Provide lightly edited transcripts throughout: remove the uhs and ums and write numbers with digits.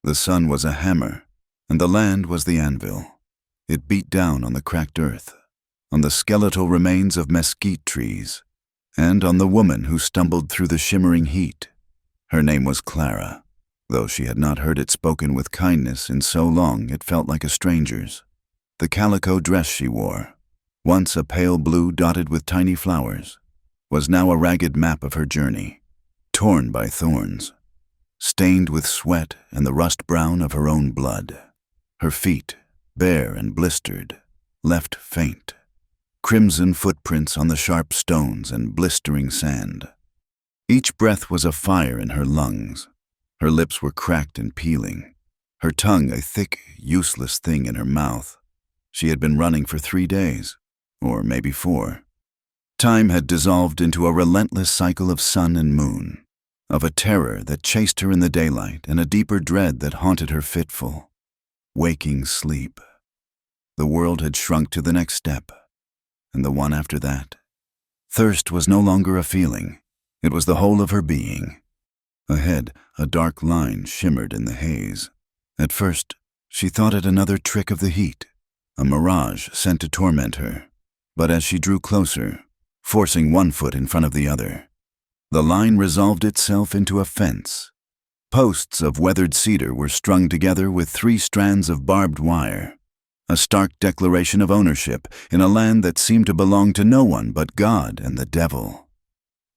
The sun was a hammer, and the land was the anvil. It beat down on the cracked earth, on the skeletal remains of mesquite trees, and on the woman who stumbled through the shimmering heat. Her name was Clara, though she had not heard it spoken with kindness in so long it felt like a stranger's. The calico dress she wore, once a pale blue dotted with tiny flowers, was now a ragged map of her journey, torn by thorns, stained with sweat and the rust brown of her own blood. Her feet, bare and blistered, left faint, crimson footprints on the sharp stones and blistering sand. Each breath was a fire in her lungs. Her lips were cracked and peeling, her tongue a thick, useless thing in her mouth. She had been running for 3 days, or maybe 4. Time had dissolved into a relentless cycle of sun and moon, of a terror that chased her in the daylight and a deeper dread that haunted her fitful, waking sleep. The world had shrunk to the next step, and the one after that. Thirst was no longer a feeling. It was the whole of her being. Ahead, a dark line shimmered in the haze. At first, she thought it another trick of the heat, a mirage sent to torment her. But as she drew closer, forcing one foot in front of the other, the line resolved itself into a fence. Posts of weathered cedar were strung together with 3 strands of barbed wire, a stark declaration of ownership in a land that seemed to belong to no one but God and the devil.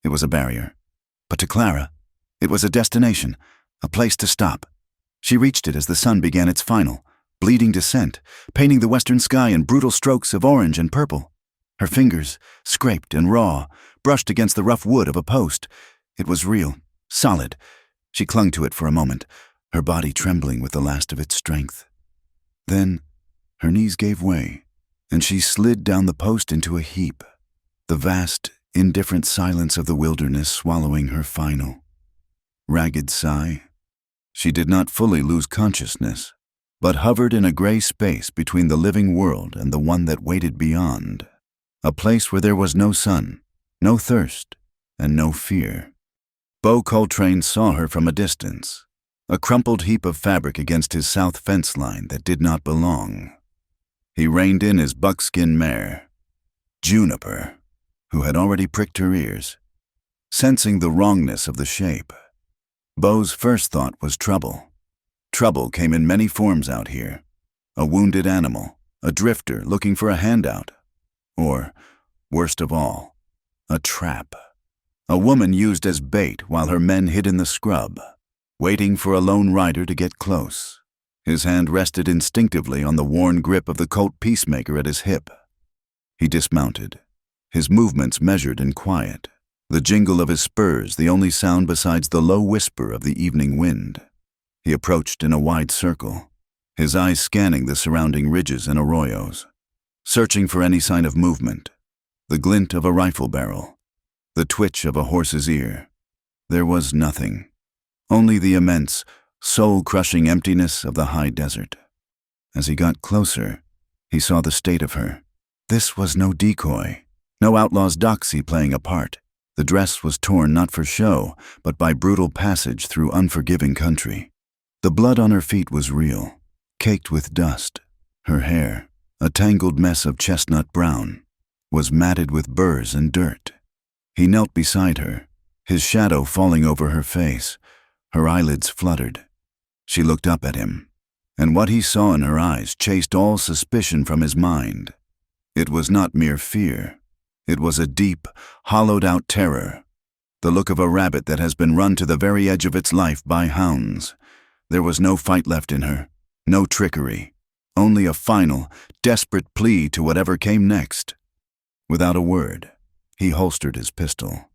It was a barrier, but to Clara, it was a destination, a place to stop. She reached it as the sun began its final, bleeding descent, painting the western sky in brutal strokes of orange and purple. Her fingers, scraped and raw, brushed against the rough wood of a post. It was real, solid. She clung to it for a moment, her body trembling with the last of its strength. Then, her knees gave way, and she slid down the post into a heap, the vast, indifferent silence of the wilderness swallowing her final, ragged sigh. She did not fully lose consciousness, but hovered in a gray space between the living world and the one that waited beyond, a place where there was no sun, no thirst, and no fear. Beau Coltrane saw her from a distance, a crumpled heap of fabric against his south fence line that did not belong. He reined in his buckskin mare, Juniper, who had already pricked her ears, sensing the wrongness of the shape. Beau's first thought was trouble. Trouble came in many forms out here. A wounded animal, a drifter looking for a handout, or, worst of all, a trap. A woman used as bait while her men hid in the scrub, waiting for a lone rider to get close. His hand rested instinctively on the worn grip of the Colt Peacemaker at his hip. He dismounted, his movements measured and quiet, the jingle of his spurs the only sound besides the low whisper of the evening wind. He approached in a wide circle, his eyes scanning the surrounding ridges and arroyos, searching for any sign of movement, the glint of a rifle barrel, the twitch of a horse's ear. There was nothing, only the immense, soul-crushing emptiness of the high desert. As he got closer, he saw the state of her. This was no decoy, no outlaw's doxy playing a part. The dress was torn not for show, but by brutal passage through unforgiving country. The blood on her feet was real, caked with dust. Her hair, a tangled mess of chestnut brown, was matted with burrs and dirt. He knelt beside her, his shadow falling over her face. Her eyelids fluttered. She looked up at him, and what he saw in her eyes chased all suspicion from his mind. It was not mere fear. It was a deep, hollowed-out terror, the look of a rabbit that has been run to the very edge of its life by hounds. There was no fight left in her, no trickery, only a final, desperate plea to whatever came next. Without a word, he holstered his pistol.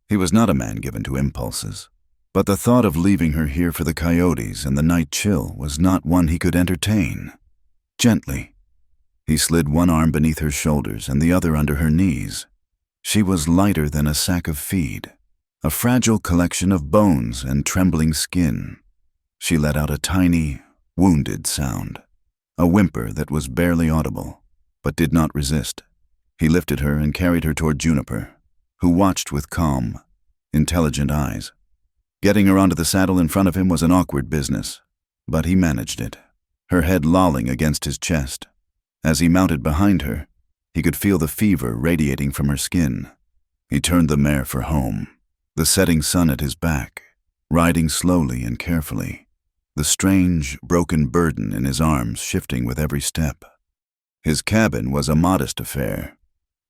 He was not a man given to impulses, but the thought of leaving her here for the coyotes and the night chill was not one he could entertain. Gently, he slid one arm beneath her shoulders and the other under her knees. She was lighter than a sack of feed, a fragile collection of bones and trembling skin. She let out a tiny, wounded sound, a whimper that was barely audible, but did not resist. He lifted her and carried her toward Juniper, who watched with calm, intelligent eyes. Getting her onto the saddle in front of him was an awkward business. but he managed it, her head lolling against his chest. As he mounted behind her, he could feel the fever radiating from her skin. He turned the mare for home, the setting sun at his back, riding slowly and carefully, the strange, broken burden in his arms shifting with every step. His cabin was a modest affair,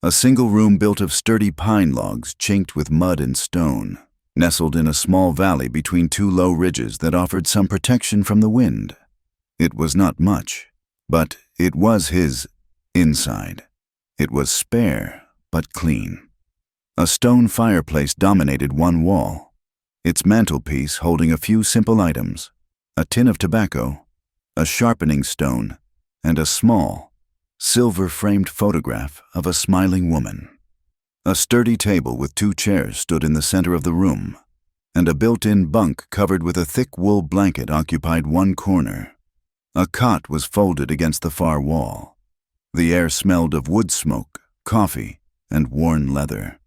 a single room built of sturdy pine logs chinked with mud and stone, nestled in a small valley between two low ridges that offered some protection from the wind. It was not much, but it was his inside. It was spare, but clean. A stone fireplace dominated one wall, its mantelpiece holding a few simple items: a tin of tobacco, a sharpening stone, and a small, silver-framed photograph of a smiling woman. A sturdy table with two chairs stood in the center of the room, and a built-in bunk covered with a thick wool blanket occupied one corner. A cot was folded against the far wall. The air smelled of wood smoke, coffee, and worn leather.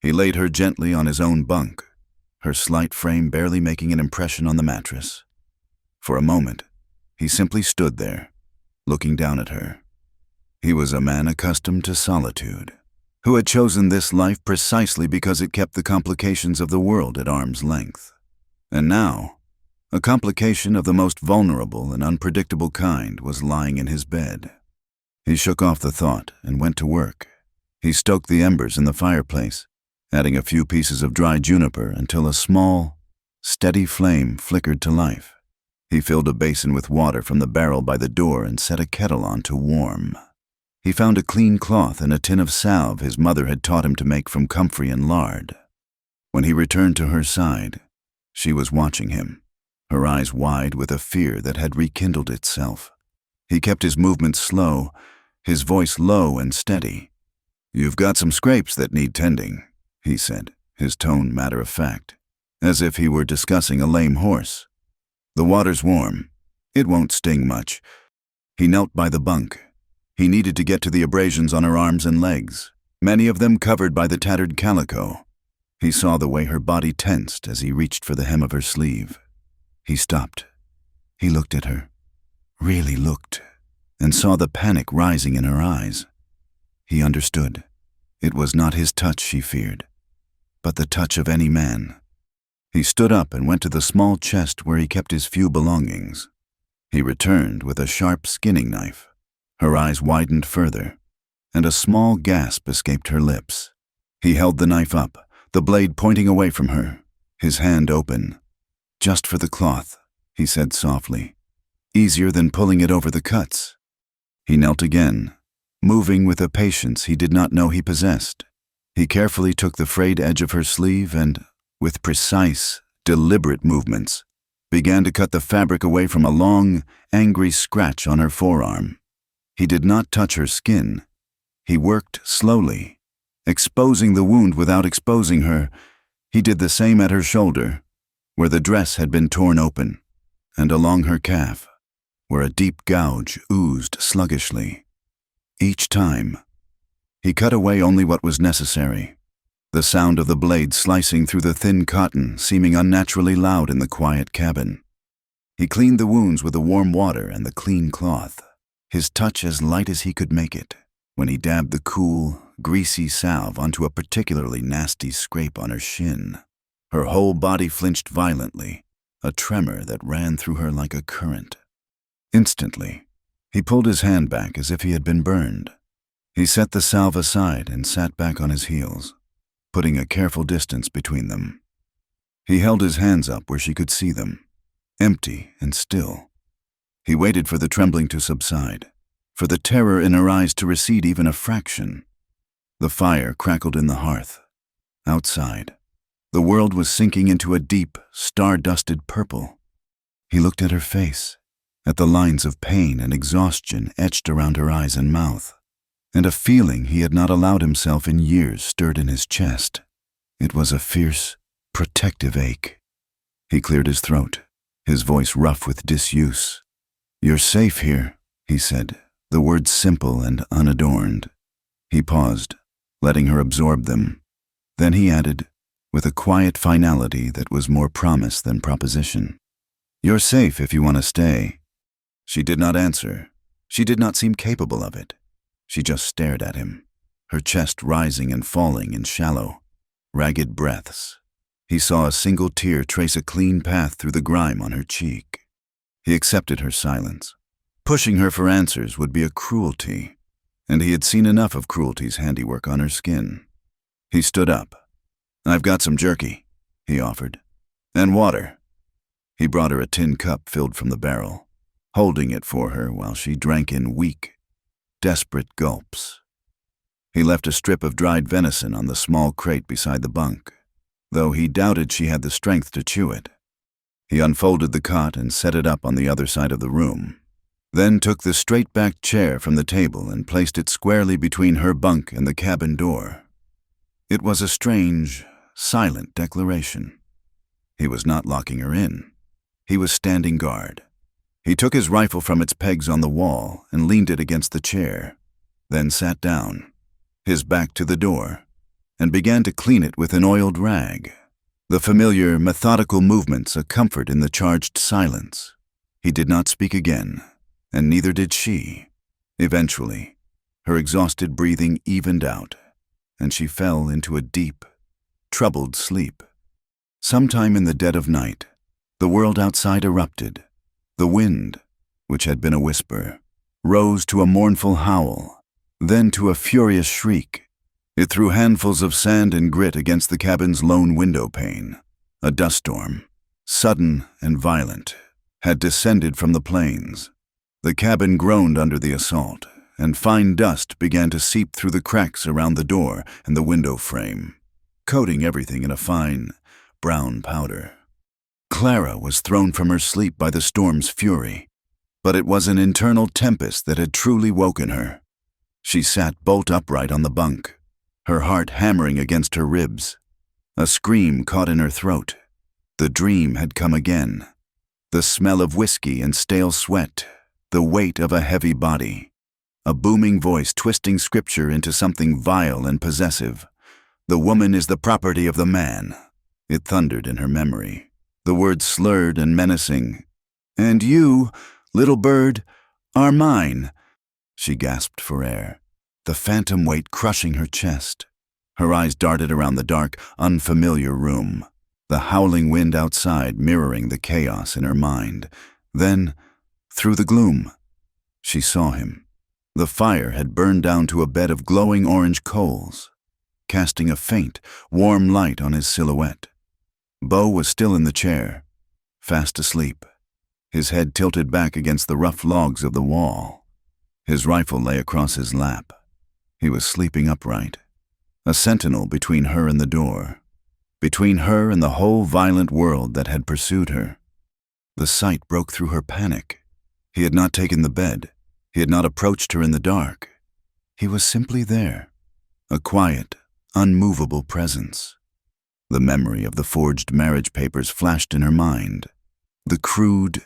He laid her gently on his own bunk, her slight frame barely making an impression on the mattress. For a moment, he simply stood there, looking down at her. He was a man accustomed to solitude, who had chosen this life precisely because it kept the complications of the world at arm's length. And now, a complication of the most vulnerable and unpredictable kind was lying in his bed. He shook off the thought and went to work. He stoked the embers in the fireplace, adding a few pieces of dry juniper until a small, steady flame flickered to life. He filled a basin with water from the barrel by the door and set a kettle on to warm. He found a clean cloth and a tin of salve his mother had taught him to make from comfrey and lard. When he returned to her side, she was watching him, her eyes wide with a fear that had rekindled itself. He kept his movements slow, his voice low and steady. "You've got some scrapes that need tending," he said, his tone matter-of-fact, as if he were discussing a lame horse. "The water's warm. It won't sting much." He knelt by the bunk. He needed to get to the abrasions on her arms and legs, many of them covered by the tattered calico. He saw the way her body tensed as he reached for the hem of her sleeve. He stopped. He looked at her, really looked, and saw the panic rising in her eyes. He understood. It was not his touch she feared, but the touch of any man. He stood up and went to the small chest where he kept his few belongings. He returned with a sharp skinning knife. Her eyes widened further, and a small gasp escaped her lips. He held the knife up, the blade pointing away from her, his hand open. "Just for the cloth," he said softly. "Easier than pulling it over the cuts." He knelt again, moving with a patience he did not know he possessed. He carefully took the frayed edge of her sleeve and, with precise, deliberate movements, began to cut the fabric away from a long, angry scratch on her forearm. He did not touch her skin. He worked slowly, exposing the wound without exposing her. He did the same at her shoulder, where the dress had been torn open, and along her calf, where a deep gouge oozed sluggishly. Each time, he cut away only what was necessary, the sound of the blade slicing through the thin cotton seeming unnaturally loud in the quiet cabin. He cleaned the wounds with the warm water and the clean cloth, his touch as light as he could make it, when he dabbed the cool, greasy salve onto a particularly nasty scrape on her shin. Her whole body flinched violently, a tremor that ran through her like a current. Instantly, he pulled his hand back as if he had been burned. He set the salve aside and sat back on his heels, putting a careful distance between them. He held his hands up where she could see them, empty and still. He waited for the trembling to subside, for the terror in her eyes to recede even a fraction. The fire crackled in the hearth. Outside, the world was sinking into a deep, star-dusted purple. He looked at her face, at the lines of pain and exhaustion etched around her eyes and mouth, and a feeling he had not allowed himself in years stirred in his chest. It was a fierce, protective ache. He cleared his throat, his voice rough with disuse. "You're safe here," he said, the words simple and unadorned. He paused, letting her absorb them. Then he added, with a quiet finality that was more promise than proposition, "You're safe if you want to stay." She did not answer. She did not seem capable of it. She just stared at him, her chest rising and falling in shallow, ragged breaths. He saw a single tear trace a clean path through the grime on her cheek. He accepted her silence. Pushing her for answers would be a cruelty, and he had seen enough of cruelty's handiwork on her skin. He stood up. "I've got some jerky," he offered, "and water." He brought her a tin cup filled from the barrel, holding it for her while she drank in weak, desperate gulps. He left a strip of dried venison on the small crate beside the bunk, though he doubted she had the strength to chew it. He unfolded the cot and set it up on the other side of the room, then took the straight-backed chair from the table and placed it squarely between her bunk and the cabin door. It was a strange, silent declaration. He was not locking her in. He was standing guard. He took his rifle from its pegs on the wall and leaned it against the chair, then sat down, his back to the door, and began to clean it with an oiled rag. The familiar, methodical movements a comfort in the charged silence. He did not speak again, and neither did she. Eventually, her exhausted breathing evened out, and she fell into a deep, troubled sleep. Sometime in the dead of night, the world outside erupted. The wind, which had been a whisper, rose to a mournful howl, then to a furious shriek. It threw handfuls of sand and grit against the cabin's lone window pane. A dust storm, sudden and violent, had descended from the plains. The cabin groaned under the assault, and fine dust began to seep through the cracks around the door and the window frame, coating everything in a fine, brown powder. Clara was thrown from her sleep by the storm's fury, but it was an internal tempest that had truly woken her. She sat bolt upright on the bunk, her heart hammering against her ribs. A scream caught in her throat. The dream had come again. The smell of whiskey and stale sweat, the weight of a heavy body. A booming voice twisting scripture into something vile and possessive. "The woman is the property of the man," it thundered in her memory. The words slurred and menacing. "And you, little bird, are mine." She gasped for air, the phantom weight crushing her chest. Her eyes darted around the dark, unfamiliar room, the howling wind outside mirroring the chaos in her mind. Then, through the gloom, she saw him. The fire had burned down to a bed of glowing orange coals, casting a faint, warm light on his silhouette. Beau was still in the chair, fast asleep, his head tilted back against the rough logs of the wall. His rifle lay across his lap. He was sleeping upright, a sentinel between her and the door, between her and the whole violent world that had pursued her. The sight broke through her panic. He had not taken the bed. He had not approached her in the dark. He was simply there, a quiet, unmovable presence. The memory of the forged marriage papers flashed in her mind. The crude,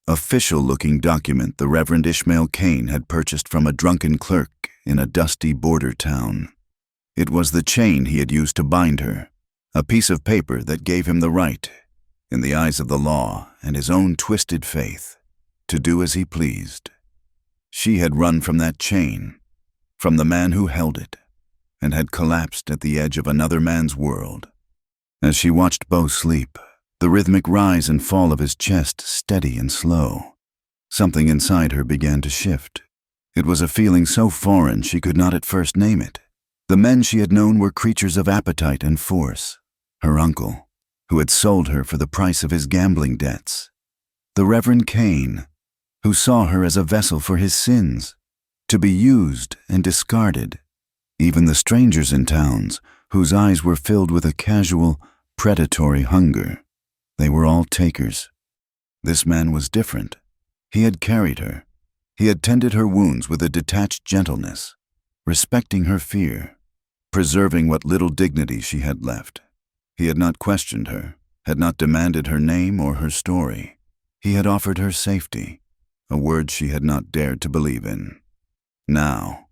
official-looking document the Reverend Ishmael Cain had purchased from a drunken clerk in a dusty border town. It was the chain he had used to bind her, a piece of paper that gave him the right, in the eyes of the law and his own twisted faith, to do as he pleased. She had run from that chain, from the man who held it, and had collapsed at the edge of another man's world. As she watched Beau sleep, the rhythmic rise and fall of his chest steady and slow, something inside her began to shift. It was a feeling so foreign she could not at first name it. The men she had known were creatures of appetite and force. Her uncle, who had sold her for the price of his gambling debts. The Reverend Cain, who saw her as a vessel for his sins, to be used and discarded. Even the strangers in towns, whose eyes were filled with a casual, predatory hunger. They were all takers. This man was different. He had carried her. He had tended her wounds with a detached gentleness, respecting her fear, preserving what little dignity she had left. He had not questioned her, had not demanded her name or her story. He had offered her safety, a word she had not dared to believe in. Now,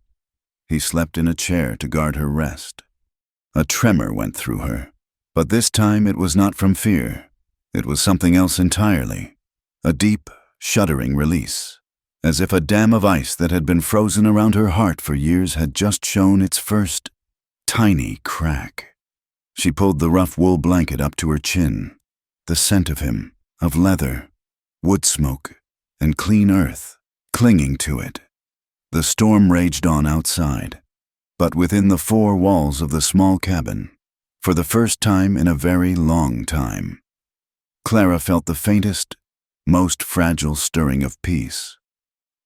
he slept in a chair to guard her rest. A tremor went through her, but this time it was not from fear. It was something else entirely. A deep, shuddering release, as if a dam of ice that had been frozen around her heart for years had just shown its first tiny crack. She pulled the rough wool blanket up to her chin. The scent of him, of leather, wood smoke, and clean earth, clinging to it. The storm raged on outside, but within the four walls of the small cabin, for the first time in a very long time, Clara felt the faintest, most fragile stirring of peace.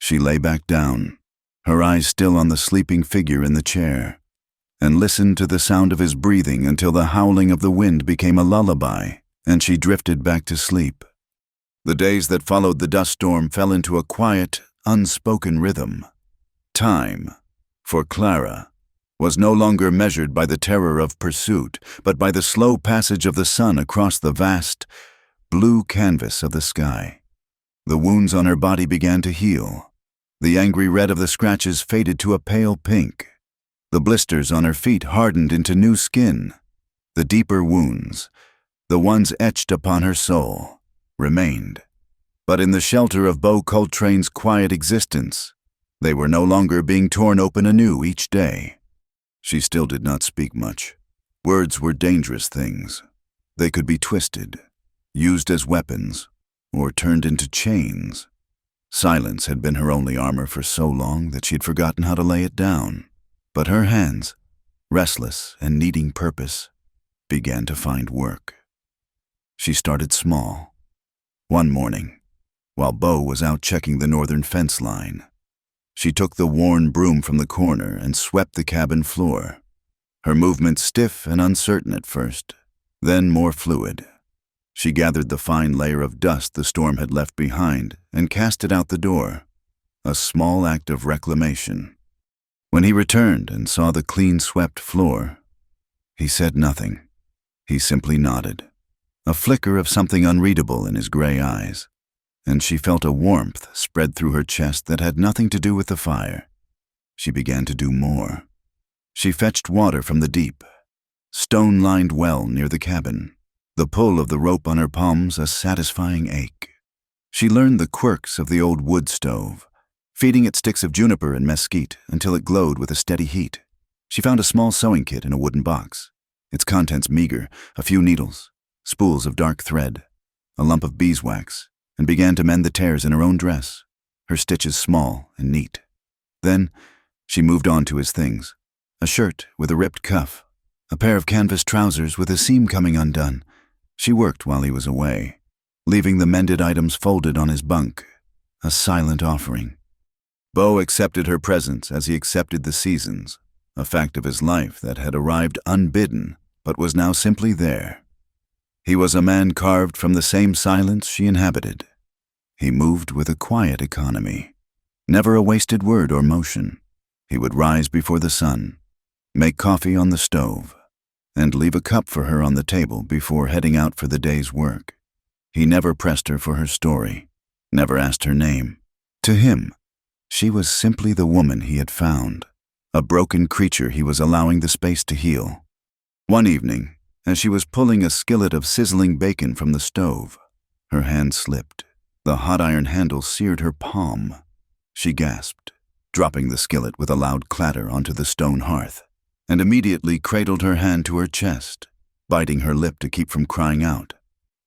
She lay back down, her eyes still on the sleeping figure in the chair, and listened to the sound of his breathing until the howling of the wind became a lullaby, and she drifted back to sleep. The days that followed the dust storm fell into a quiet, unspoken rhythm. Time, for Clara, was no longer measured by the terror of pursuit, but by the slow passage of the sun across the vast, blue canvas of the sky. The wounds on her body began to heal. The angry red of the scratches faded to a pale pink. The blisters on her feet hardened into new skin. The deeper wounds, the ones etched upon her soul, remained. But in the shelter of Beau Coltrane's quiet existence, they were no longer being torn open anew each day. She still did not speak much. Words were dangerous things. They could be twisted, used as weapons, or turned into chains. Silence had been her only armor for so long that she had forgotten how to lay it down. But her hands, restless and needing purpose, began to find work. She started small. One morning, while Beau was out checking the northern fence line, she took the worn broom from the corner and swept the cabin floor. Her movements stiff and uncertain at first, then more fluid. She gathered the fine layer of dust the storm had left behind and cast it out the door, a small act of reclamation. When he returned and saw the clean-swept floor, he said nothing. He simply nodded, a flicker of something unreadable in his gray eyes, and she felt a warmth spread through her chest that had nothing to do with the fire. She began to do more. She fetched water from the deep, stone-lined well near the cabin, the pull of the rope on her palms a satisfying ache. She learned the quirks of the old wood stove, feeding it sticks of juniper and mesquite until it glowed with a steady heat. She found a small sewing kit in a wooden box, its contents meager, a few needles, spools of dark thread, a lump of beeswax, and began to mend the tears in her own dress, her stitches small and neat. Then she moved on to his things, a shirt with a ripped cuff, a pair of canvas trousers with a seam coming undone. She worked while he was away, leaving the mended items folded on his bunk, a silent offering. Beau accepted her presence as he accepted the seasons, a fact of his life that had arrived unbidden but was now simply there. He was a man carved from the same silence she inhabited. He moved with a quiet economy, never a wasted word or motion. He would rise before the sun, make coffee on the stove, and leave a cup for her on the table before heading out for the day's work. He never pressed her for her story, never asked her name. To him, she was simply the woman he had found, a broken creature he was allowing the space to heal. One evening, as she was pulling a skillet of sizzling bacon from the stove, her hand slipped. The hot iron handle seared her palm. She gasped, dropping the skillet with a loud clatter onto the stone hearth, and immediately cradled her hand to her chest, biting her lip to keep from crying out.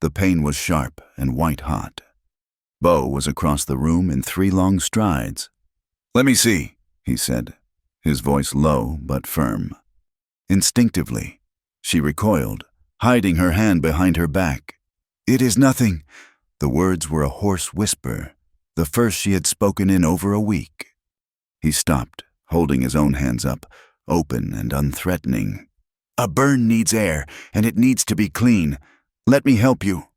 The pain was sharp and white-hot. Beau was across the room in 3 long strides. "Let me see," he said, his voice low but firm. Instinctively, she recoiled, hiding her hand behind her back. "It is nothing." The words were a hoarse whisper, the first she had spoken in over a week. He stopped, holding his own hands up, open and unthreatening. "A burn needs air, and it needs to be clean. Let me help you."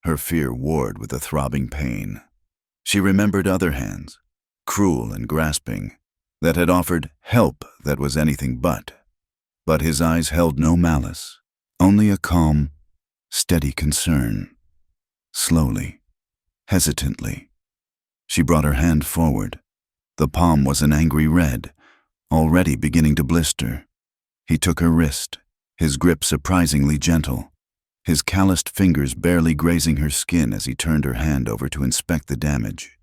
Her fear warred with a throbbing pain. She remembered other hands, cruel and grasping, that had offered help that was anything but. But his eyes held no malice, only a calm, steady concern. Slowly, hesitantly, she brought her hand forward. The palm was an angry red, already beginning to blister. He took her wrist, his grip surprisingly gentle. his calloused fingers barely grazing her skin as he turned her hand over to inspect the damage.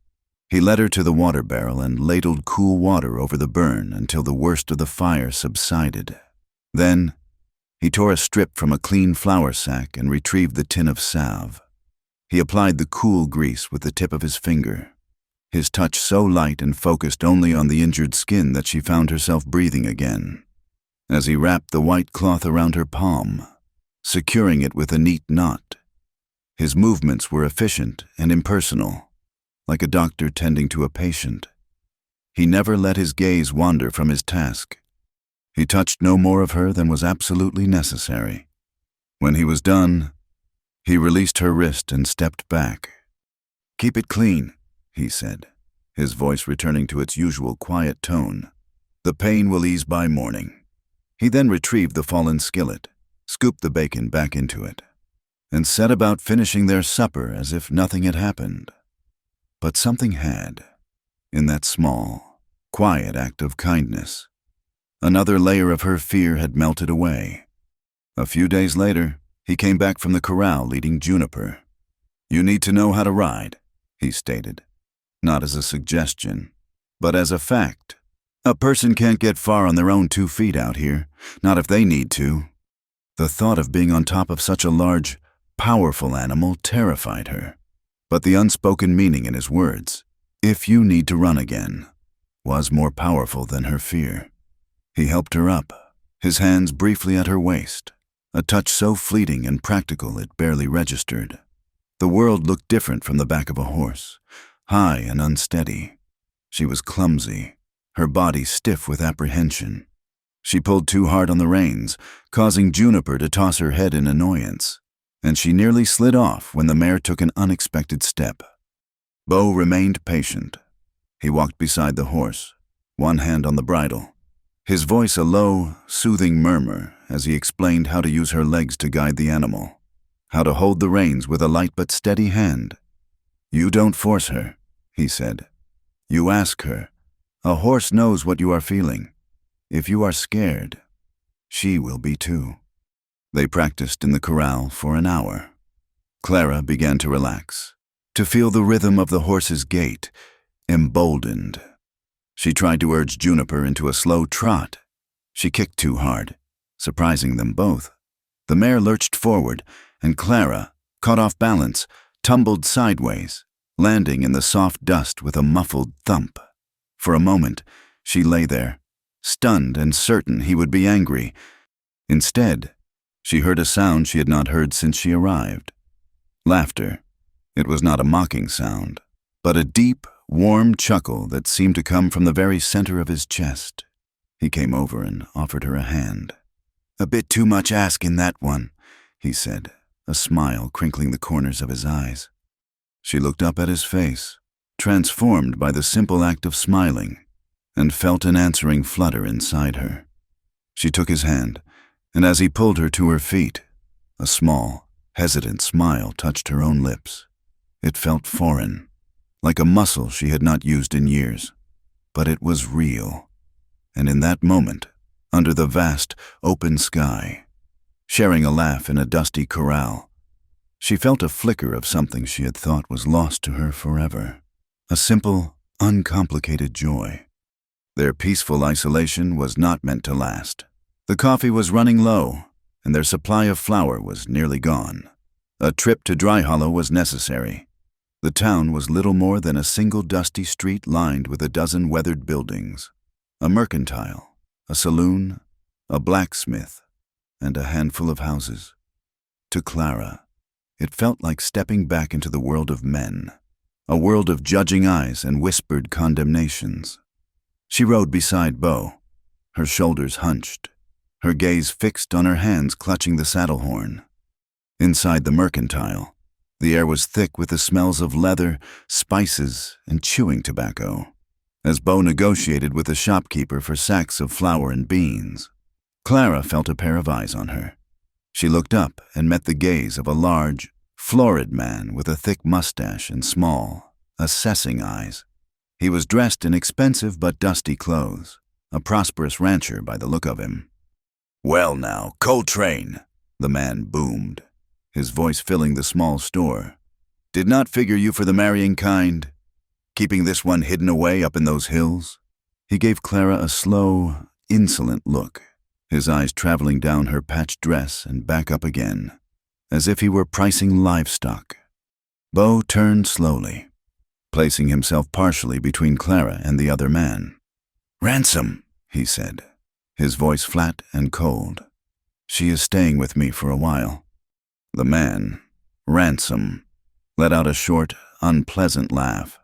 He led her to the water barrel and ladled cool water over the burn until the worst of the fire subsided. Then, he tore a strip from a clean flour sack and retrieved the tin of salve. He applied the cool grease with the tip of his finger, his touch so light and focused only on the injured skin that she found herself breathing again. As he wrapped the white cloth around her palm, securing it with a neat knot, his movements were efficient and impersonal, like a doctor tending to a patient. He never let his gaze wander from his task. He touched no more of her than was absolutely necessary. When he was done, he released her wrist and stepped back. "Keep it clean," he said, his voice returning to its usual quiet tone. "The pain will ease by morning." He then retrieved the fallen skillet, scooped the bacon back into it, and set about finishing their supper as if nothing had happened. But something had, in that small, quiet act of kindness. Another layer of her fear had melted away. A few days later, he came back from the corral leading Juniper. "You need to know how to ride," he stated, not as a suggestion, but as a fact. "A person can't get far on their own 2 feet out here, not if they need to." The thought of being on top of such a large, powerful animal terrified her. But the unspoken meaning in his words, "if you need to run again," was more powerful than her fear. He helped her up, his hands briefly at her waist, a touch so fleeting and practical it barely registered. The world looked different from the back of a horse, high and unsteady. She was clumsy, her body stiff with apprehension. She pulled too hard on the reins, causing Juniper to toss her head in annoyance, and she nearly slid off when the mare took an unexpected step. Bo remained patient. He walked beside the horse, one hand on the bridle, his voice a low, soothing murmur as he explained how to use her legs to guide the animal, how to hold the reins with a light but steady hand. "You don't force her," he said. "You ask her. A horse knows what you are feeling. If you are scared, she will be too." They practiced in the corral for an hour. Clara began to relax, to feel the rhythm of the horse's gait, emboldened. She tried to urge Juniper into a slow trot. She kicked too hard, surprising them both. The mare lurched forward, and Clara, caught off balance, tumbled sideways, landing in the soft dust with a muffled thump. For a moment, she lay there, stunned and certain he would be angry. Instead, she heard a sound she had not heard since she arrived. Laughter. It was not a mocking sound, but a deep, warm chuckle that seemed to come from the very center of his chest. He came over and offered her a hand. "A bit too much ask in that one," he said, a smile crinkling the corners of his eyes. She looked up at his face, transformed by the simple act of smiling, and felt an answering flutter inside her. She took his hand, and as he pulled her to her feet, a small, hesitant smile touched her own lips. It felt foreign, like a muscle she had not used in years, but it was real. And in that moment, under the vast, open sky, sharing a laugh in a dusty corral, she felt a flicker of something she had thought was lost to her forever. A simple, uncomplicated joy. Their peaceful isolation was not meant to last. The coffee was running low, and their supply of flour was nearly gone. A trip to Dry Hollow was necessary. The town was little more than a single dusty street lined with a dozen weathered buildings, a mercantile, a saloon, a blacksmith, and a handful of houses. To Clara, it felt like stepping back into the world of men, a world of judging eyes and whispered condemnations. She rode beside Bo, her shoulders hunched, her gaze fixed on her hands clutching the saddle horn. Inside the mercantile, the air was thick with the smells of leather, spices, and chewing tobacco, as Bo negotiated with the shopkeeper for sacks of flour and beans. Clara felt a pair of eyes on her. She looked up and met the gaze of a large, florid man with a thick mustache and small, assessing eyes. He was dressed in expensive but dusty clothes, a prosperous rancher by the look of him. "Well now, Coltrane," the man boomed, his voice filling the small store. "Did not figure you for the marrying kind, keeping this one hidden away up in those hills." He gave Clara a slow, insolent look, his eyes traveling down her patched dress and back up again, as if he were pricing livestock. Beau turned slowly, placing himself partially between Clara and the other man. "Ransom," he said, his voice flat and cold. "She is staying with me for a while." The man, Ransom, let out a short, unpleasant laugh.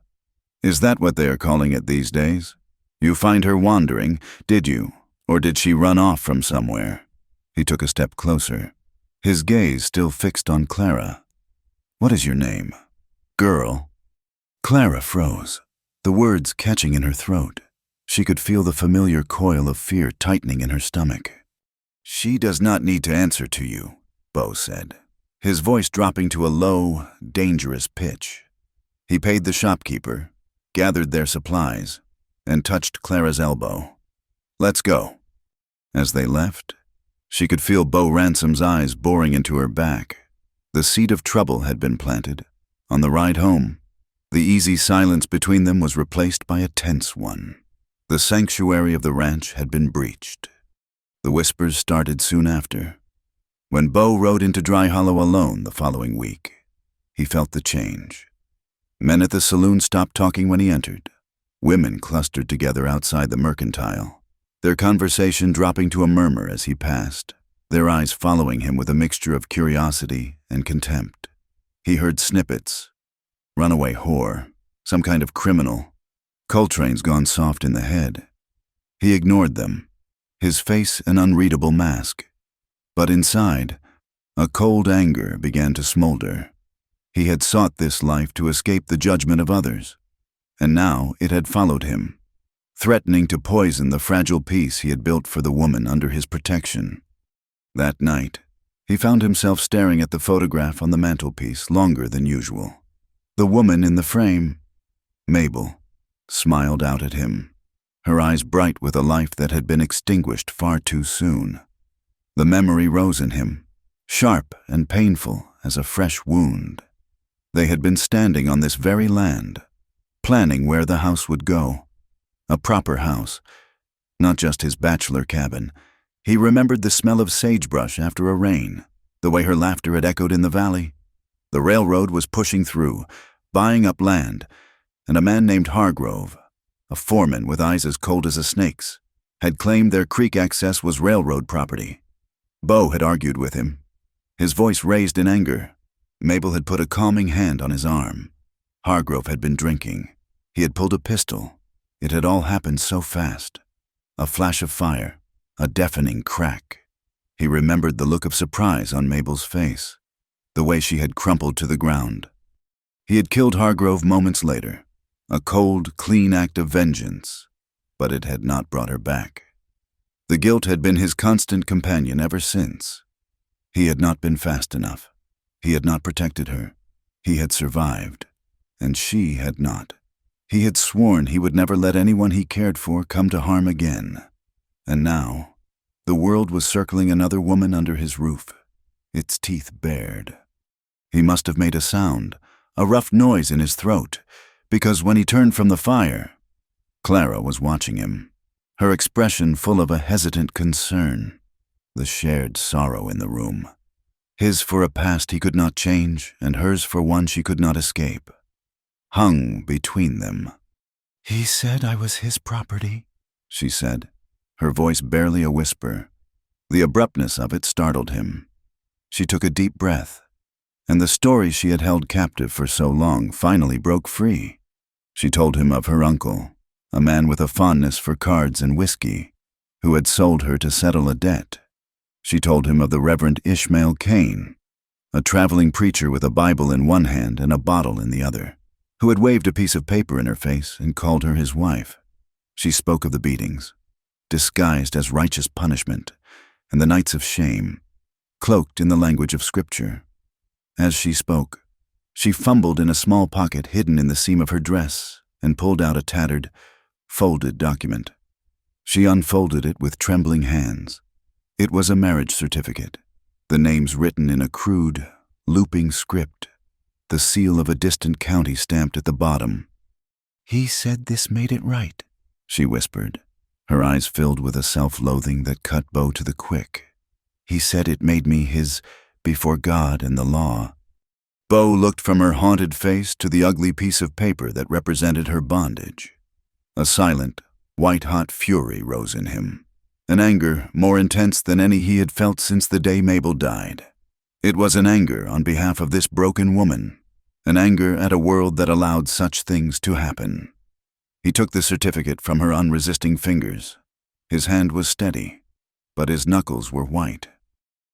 "Is that what they are calling it these days? You find her wandering, did you? Or did she run off from somewhere?" He took a step closer, his gaze still fixed on Clara. "What is your name?" "Girl." Clara froze, the words catching in her throat. She could feel the familiar coil of fear tightening in her stomach. "She does not need to answer to you," Beau said, his voice dropping to a low, dangerous pitch. He paid the shopkeeper, gathered their supplies, and touched Clara's elbow. "Let's go." As they left, she could feel Beau Ransom's eyes boring into her back. The seed of trouble had been planted. On the ride home, the easy silence between them was replaced by a tense one. The sanctuary of the ranch had been breached. The whispers started soon after. When Beau rode into Dry Hollow alone the following week, he felt the change. Men at the saloon stopped talking when he entered. Women clustered together outside the mercantile, their conversation dropping to a murmur as he passed, their eyes following him with a mixture of curiosity and contempt. He heard snippets. "Runaway whore, some kind of criminal, Coltrane's gone soft in the head." He ignored them, his face an unreadable mask. But inside, a cold anger began to smolder. He had sought this life to escape the judgment of others, and now it had followed him, threatening to poison the fragile peace he had built for the woman under his protection. That night, he found himself staring at the photograph on the mantelpiece longer than usual. The woman in the frame, Mabel, smiled out at him, her eyes bright with a life that had been extinguished far too soon. The memory rose in him, sharp and painful as a fresh wound. They had been standing on this very land, planning where the house would go. A proper house, not just his bachelor cabin. He remembered the smell of sagebrush after a rain, the way her laughter had echoed in the valley. The railroad was pushing through, buying up land, and a man named Hargrove, a foreman with eyes as cold as a snake's, had claimed their creek access was railroad property. Beau had argued with him, his voice raised in anger. Mabel had put a calming hand on his arm. Hargrove had been drinking. He had pulled a pistol. It had all happened so fast. A flash of fire, a deafening crack. He remembered the look of surprise on Mabel's face, the way she had crumpled to the ground. He had killed Hargrove moments later, a cold, clean act of vengeance, but it had not brought her back. The guilt had been his constant companion ever since. He had not been fast enough. He had not protected her. He had survived, and she had not. He had sworn he would never let anyone he cared for come to harm again. And now, the world was circling another woman under his roof, its teeth bared. He must have made a sound, a rough noise in his throat, because when he turned from the fire, Clara was watching him, her expression full of a hesitant concern, the shared sorrow in the room. His for a past he could not change, and hers for one she could not escape, hung between them. "He said I was his property," she said, her voice barely a whisper. The abruptness of it startled him. She took a deep breath, and the story she had held captive for so long finally broke free. She told him of her uncle, a man with a fondness for cards and whiskey, who had sold her to settle a debt. She told him of the Reverend Ishmael Cain, a traveling preacher with a Bible in one hand and a bottle in the other, who had waved a piece of paper in her face and called her his wife. She spoke of the beatings, disguised as righteous punishment, and the nights of shame, cloaked in the language of Scripture. As she spoke, she fumbled in a small pocket hidden in the seam of her dress and pulled out a tattered, folded document. She unfolded it with trembling hands. It was a marriage certificate, the names written in a crude, looping script, the seal of a distant county stamped at the bottom. "He said this made it right," she whispered, her eyes filled with a self-loathing that cut Bo to the quick. "He said it made me his before God and the law." Bo looked from her haunted face to the ugly piece of paper that represented her bondage. A silent, white-hot fury rose in him, an anger more intense than any he had felt since the day Mabel died. It was an anger on behalf of this broken woman, an anger at a world that allowed such things to happen. He took the certificate from her unresisting fingers. His hand was steady, but his knuckles were white.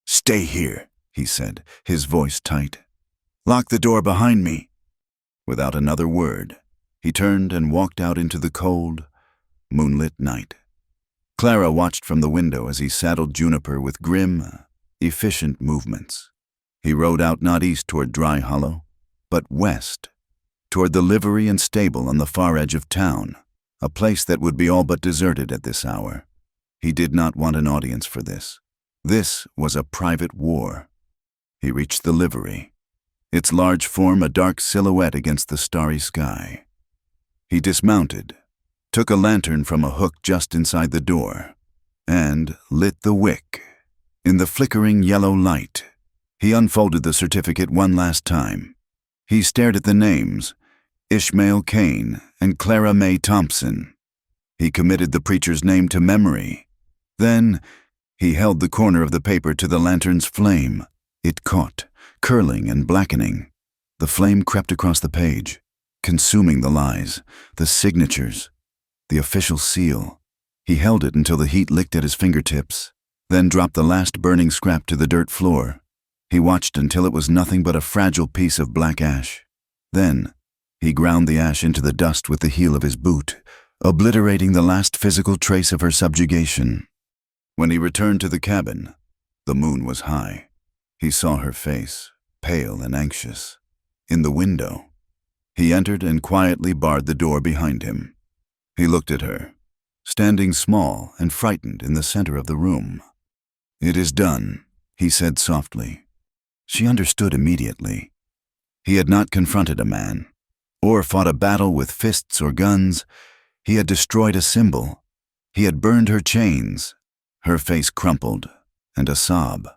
"Stay here," he said, his voice tight. "Lock the door behind me." Without another word, he turned and walked out into the cold, moonlit night. Clara watched from the window as he saddled Juniper with grim, efficient movements. He rode out not east toward Dry Hollow, but west, toward the livery and stable on the far edge of town, a place that would be all but deserted at this hour. He did not want an audience for this. This was a private war. He reached the livery, its large form a dark silhouette against the starry sky. He dismounted, took a lantern from a hook just inside the door, and lit the wick. In the flickering yellow light, he unfolded the certificate one last time. He stared at the names, Ishmael Kane and Clara Mae Thompson. He committed the preacher's name to memory. Then, he held the corner of the paper to the lantern's flame. It caught, curling and blackening. The flame crept across the page, consuming the lies, the signatures, the official seal. He held it until the heat licked at his fingertips, then dropped the last burning scrap to the dirt floor. He watched until it was nothing but a fragile piece of black ash. Then, he ground the ash into the dust with the heel of his boot, obliterating the last physical trace of her subjugation. When he returned to the cabin, the moon was high. He saw her face, pale and anxious, in the window. He entered and quietly barred the door behind him. He looked at her, standing small and frightened in the center of the room. "It is done," he said softly. She understood immediately. He had not confronted a man, or fought a battle with fists or guns. He had destroyed a symbol. He had burned her chains. Her face crumpled, and a sob,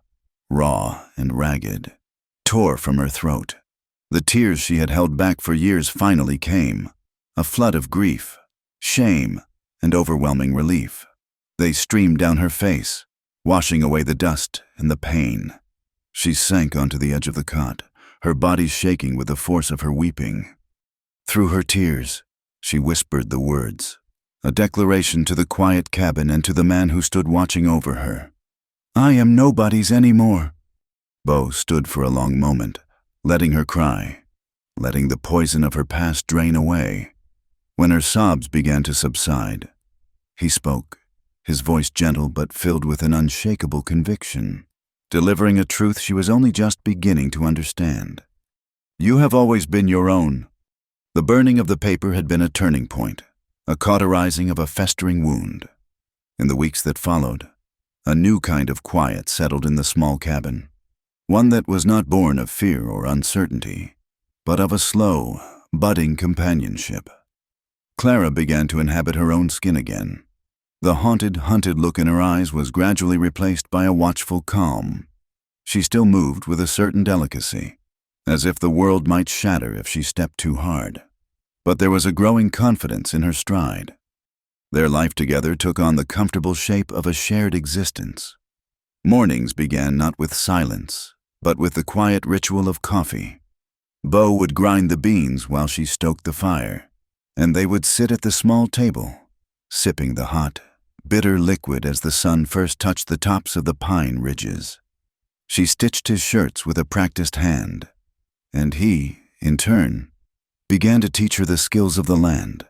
raw and ragged, tore from her throat. The tears she had held back for years finally came, a flood of grief, shame, and overwhelming relief. They streamed down her face, washing away the dust and the pain. She sank onto the edge of the cot, her body shaking with the force of her weeping. Through her tears, she whispered the words, a declaration to the quiet cabin and to the man who stood watching over her. "I am nobody's anymore." Bo stood for a long moment, letting her cry, letting the poison of her past drain away. When her sobs began to subside, he spoke, his voice gentle but filled with an unshakable conviction, delivering a truth she was only just beginning to understand. "You have always been your own." The burning of the paper had been a turning point, a cauterizing of a festering wound. In the weeks that followed, a new kind of quiet settled in the small cabin, one that was not born of fear or uncertainty, but of a slow, budding companionship. Clara began to inhabit her own skin again. The haunted, hunted look in her eyes was gradually replaced by a watchful calm. She still moved with a certain delicacy, as if the world might shatter if she stepped too hard. But there was a growing confidence in her stride. Their life together took on the comfortable shape of a shared existence. Mornings began not with silence, but with the quiet ritual of coffee. Bo would grind the beans while she stoked the fire, and they would sit at the small table, sipping the hot, bitter liquid as the sun first touched the tops of the pine ridges. She stitched his shirts with a practiced hand, and he, in turn, began to teach her the skills of the land,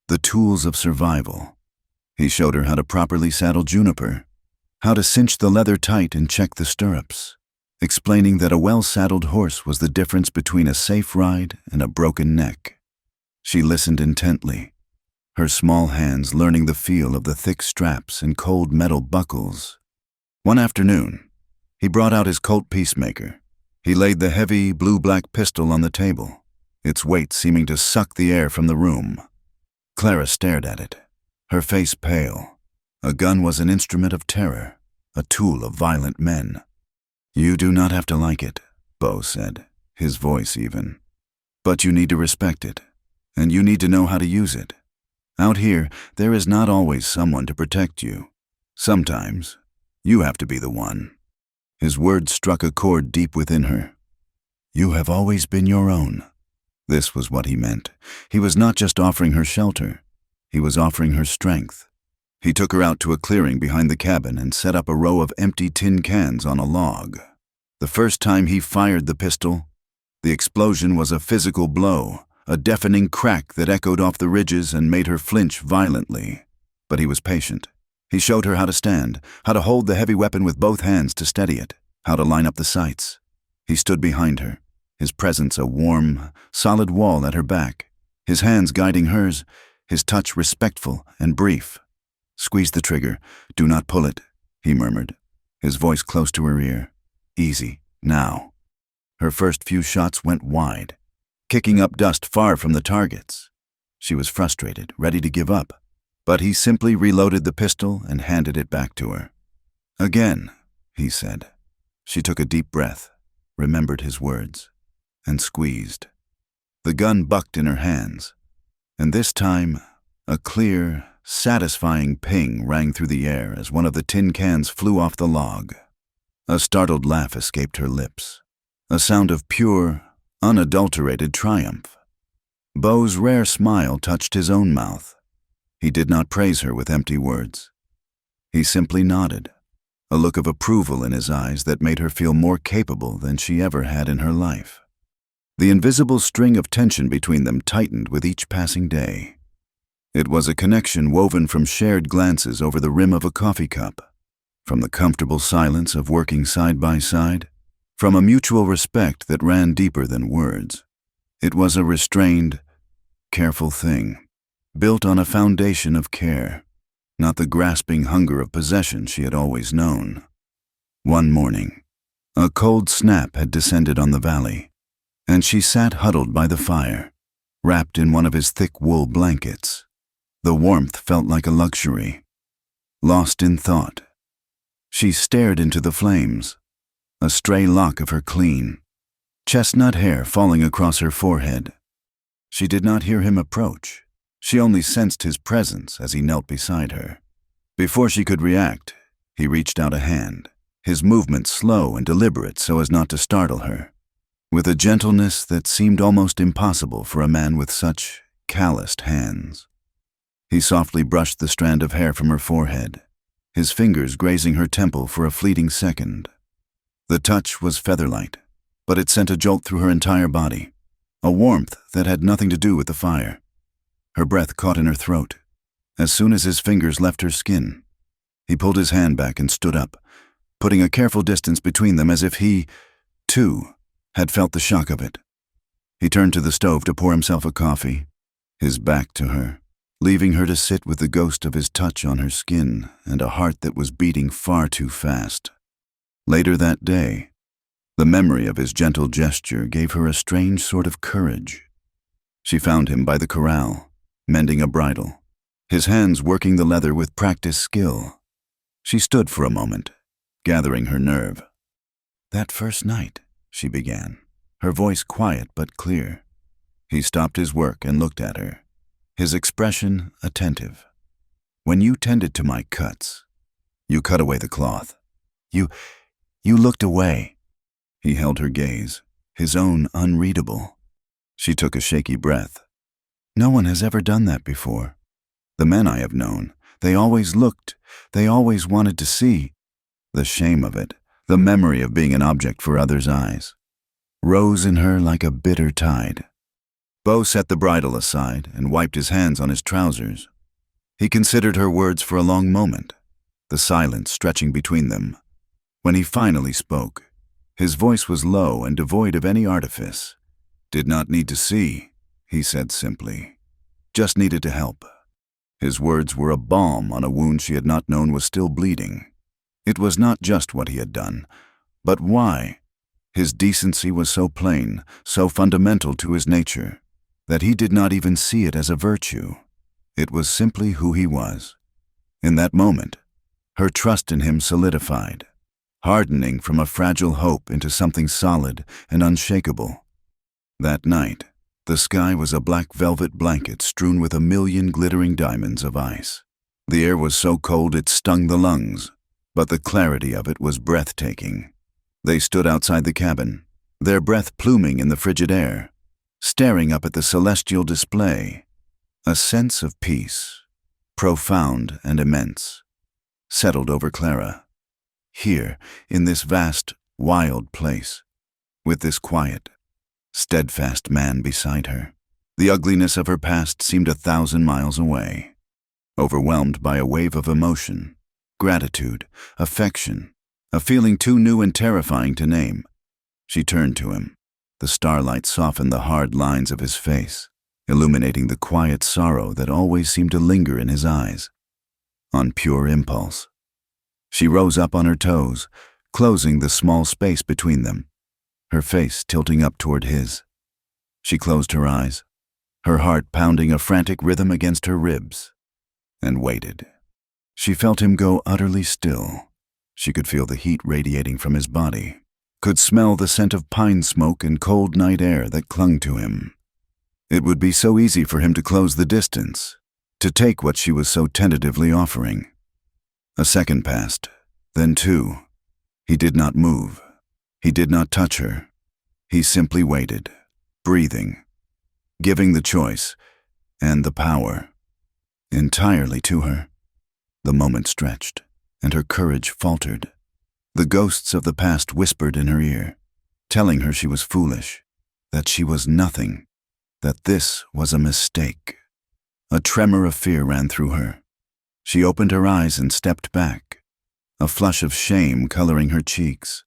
the tools of survival. He showed her how to properly saddle Juniper, how to cinch the leather tight and check the stirrups, explaining that a well-saddled horse was the difference between a safe ride and a broken neck. She listened intently, her small hands learning the feel of the thick straps and cold metal buckles. One afternoon, he brought out his Colt Peacemaker, He laid the heavy, blue-black pistol on the table, its weight seeming to suck the air from the room. Clara stared at it, her face pale. A gun was an instrument of terror, a tool of violent men. "You do not have to like it," Beau said, his voice even. "But you need to respect it, and you need to know how to use it. Out here, there is not always someone to protect you. Sometimes, you have to be the one." His words struck a chord deep within her. "You have always been your own." This was what he meant. He was not just offering her shelter. He was offering her strength. He took her out to a clearing behind the cabin and set up a row of empty tin cans on a log. The first time he fired the pistol, the explosion was a physical blow, a deafening crack that echoed off the ridges and made her flinch violently. But he was patient. He showed her how to stand, how to hold the heavy weapon with both hands to steady it, how to line up the sights. He stood behind her, his presence a warm, solid wall at her back, his hands guiding hers, his touch respectful and brief. "Squeeze the trigger. Do not pull it," he murmured, his voice close to her ear. "Easy, now." Her first few shots went wide, kicking up dust far from the targets. She was frustrated, ready to give up, but he simply reloaded the pistol and handed it back to her. "Again," he said. She took a deep breath, remembered his words, and squeezed. The gun bucked in her hands, and this time, a clear, satisfying ping rang through the air as one of the tin cans flew off the log. A startled laugh escaped her lips, a sound of pure, unadulterated triumph. Beau's rare smile touched his own mouth. He did not praise her with empty words. He simply nodded, a look of approval in his eyes that made her feel more capable than she ever had in her life. The invisible string of tension between them tightened with each passing day. It was a connection woven from shared glances over the rim of a coffee cup, from the comfortable silence of working side by side, from a mutual respect that ran deeper than words. It was a restrained, careful thing, built on a foundation of care, not the grasping hunger of possession she had always known. One morning, a cold snap had descended on the valley, and she sat huddled by the fire, wrapped in one of his thick wool blankets. The warmth felt like a luxury. Lost in thought, she stared into the flames, a stray lock of her clean, chestnut hair falling across her forehead. She did not hear him approach. She only sensed his presence as he knelt beside her. Before she could react, he reached out a hand, his movements slow and deliberate so as not to startle her, with a gentleness that seemed almost impossible for a man with such calloused hands. He softly brushed the strand of hair from her forehead, his fingers grazing her temple for a fleeting second. The touch was featherlight, but it sent a jolt through her entire body, a warmth that had nothing to do with the fire. Her breath caught in her throat. As soon as his fingers left her skin, he pulled his hand back and stood up, putting a careful distance between them as if he, too, had felt the shock of it. He turned to the stove to pour himself a coffee, his back to her, leaving her to sit with the ghost of his touch on her skin and a heart that was beating far too fast. Later that day, the memory of his gentle gesture gave her a strange sort of courage. She found him by the corral, mending a bridle, his hands working the leather with practiced skill. She stood for a moment, gathering her nerve. "That first night," she began, her voice quiet but clear. He stopped his work and looked at her, his expression attentive. "When you tended to my cuts, you cut away the cloth. You looked away." He held her gaze, his own unreadable. She took a shaky breath. "No one has ever done that before. The men I have known, they always looked, they always wanted to see." The shame of it, the memory of being an object for others' eyes, rose in her like a bitter tide. Beau set the bridle aside and wiped his hands on his trousers. He considered her words for a long moment, the silence stretching between them. When he finally spoke, his voice was low and devoid of any artifice. "Did not need to see," he said simply. "Just needed to help." His words were a balm on a wound she had not known was still bleeding. It was not just what he had done, but why. His decency was so plain, so fundamental to his nature, that he did not even see it as a virtue. It was simply who he was. In that moment, her trust in him solidified, hardening from a fragile hope into something solid and unshakable. That night, the sky was a black velvet blanket strewn with 1,000,000 glittering diamonds of ice. The air was so cold it stung the lungs, but the clarity of it was breathtaking. They stood outside the cabin, their breath pluming in the frigid air, staring up at the celestial display. A sense of peace, profound and immense, settled over Clara. Here, in this vast, wild place, with this quiet, steadfast man beside her, the ugliness of her past seemed 1,000 miles away. Overwhelmed by a wave of emotion, gratitude, affection, a feeling too new and terrifying to name, she turned to him. The starlight softened the hard lines of his face, illuminating the quiet sorrow that always seemed to linger in his eyes. On pure impulse, she rose up on her toes, closing the small space between them, her face tilting up toward his. She closed her eyes, her heart pounding a frantic rhythm against her ribs, and waited. She felt him go utterly still. She could feel the heat radiating from his body, could smell the scent of pine smoke and cold night air that clung to him. It would be so easy for him to close the distance, to take what she was so tentatively offering. A second passed, then 2. He did not move. He did not touch her. He simply waited, breathing, giving the choice and the power entirely to her. The moment stretched, and her courage faltered. The ghosts of the past whispered in her ear, telling her she was foolish, that she was nothing, that this was a mistake. A tremor of fear ran through her. She opened her eyes and stepped back, a flush of shame coloring her cheeks.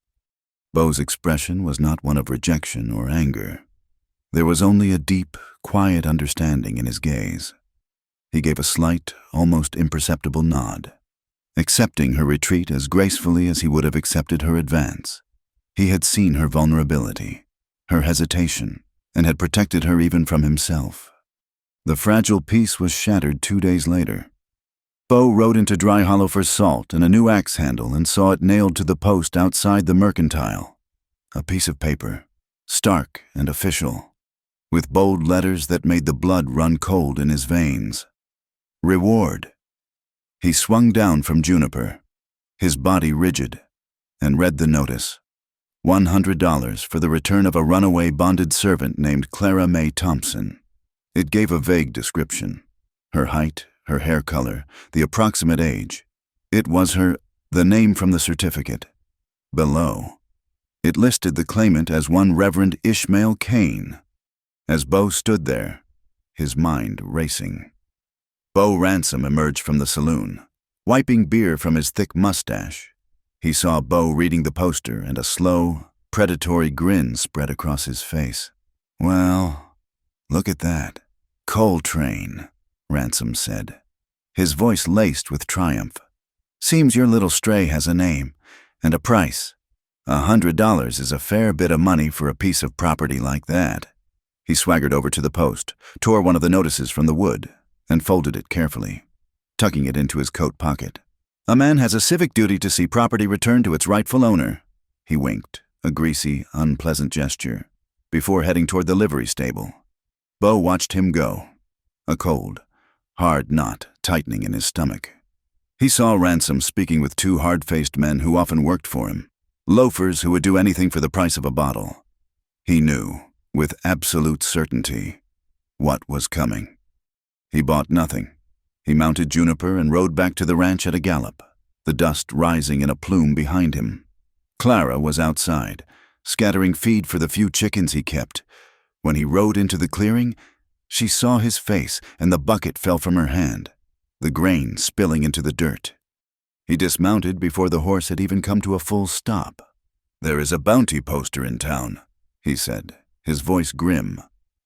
Beau's expression was not one of rejection or anger. There was only a deep, quiet understanding in his gaze. He gave a slight, almost imperceptible nod, accepting her retreat as gracefully as he would have accepted her advance. He had seen her vulnerability, her hesitation, and had protected her even from himself. The fragile peace was shattered 2 days later. Beau rode into Dry Hollow for salt and a new axe handle and saw it nailed to the post outside the mercantile. A piece of paper, stark and official, with bold letters that made the blood run cold in his veins. Reward. He swung down from Juniper, his body rigid, and read the notice. $100 for the return of a runaway bonded servant named Clara Mae Thompson. It gave a vague description. Her height, her hair color, the approximate age. It was the name from the certificate. Below, it listed the claimant as one Reverend Ishmael Kane. As Beau stood there, his mind racing, Beau Ransom emerged from the saloon, wiping beer from his thick mustache. He saw Beau reading the poster, and a slow, predatory grin spread across his face. "Well, look at that. Coltrane," Ransom said, his voice laced with triumph. "Seems your little stray has a name and a price. $100 is a fair bit of money for a piece of property like that." He swaggered over to the post, tore one of the notices from the wood, and folded it carefully, tucking it into his coat pocket. "A man has a civic duty to see property returned to its rightful owner." He winked, a greasy, unpleasant gesture, before heading toward the livery stable. Beau watched him go, a cold, hard knot tightening in his stomach. He saw Ransom speaking with 2 hard-faced men who often worked for him, loafers who would do anything for the price of a bottle. He knew, with absolute certainty, what was coming. He bought nothing. He mounted Juniper and rode back to the ranch at a gallop, the dust rising in a plume behind him. Clara was outside, scattering feed for the few chickens he kept. When he rode into the clearing, she saw his face and the bucket fell from her hand, the grain spilling into the dirt. He dismounted before the horse had even come to a full stop. "There is a bounty poster in town," he said, his voice grim,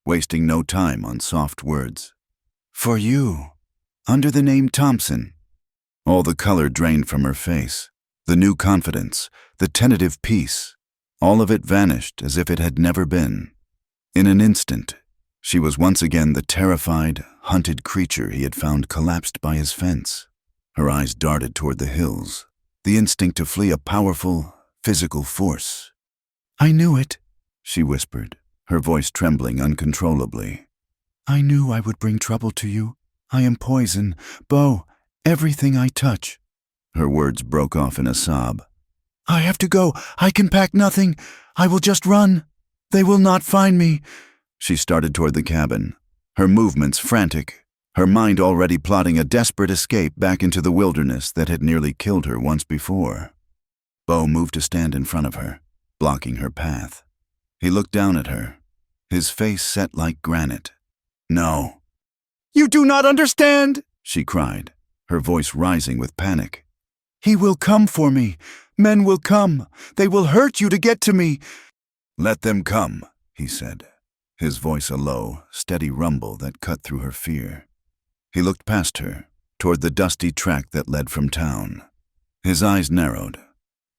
wasting no time on soft words. "For you, under the name Thompson." All the color drained from her face, the new confidence, the tentative peace, All of it vanished as if it had never been. In an instant, she was once again the terrified, hunted creature he had found collapsed by his fence. Her eyes darted toward the hills, the instinct to flee a powerful, physical force. "I knew it," she whispered, her voice trembling uncontrollably. "I knew I would bring trouble to you. I am poison, Bo, everything I touch." Her words broke off in a sob. "I have to go. I can pack nothing. I will just run. They will not find me." She started toward the cabin, her movements frantic, her mind already plotting a desperate escape back into the wilderness that had nearly killed her once before. Bo moved to stand in front of her, blocking her path. He looked down at her, his face set like granite. "No." "You do not understand," she cried, her voice rising with panic. "He will come for me. Men will come. They will hurt you to get to me." "Let them come," he said, his voice a low, steady rumble that cut through her fear. He looked past her, toward the dusty track that led from town. His eyes narrowed.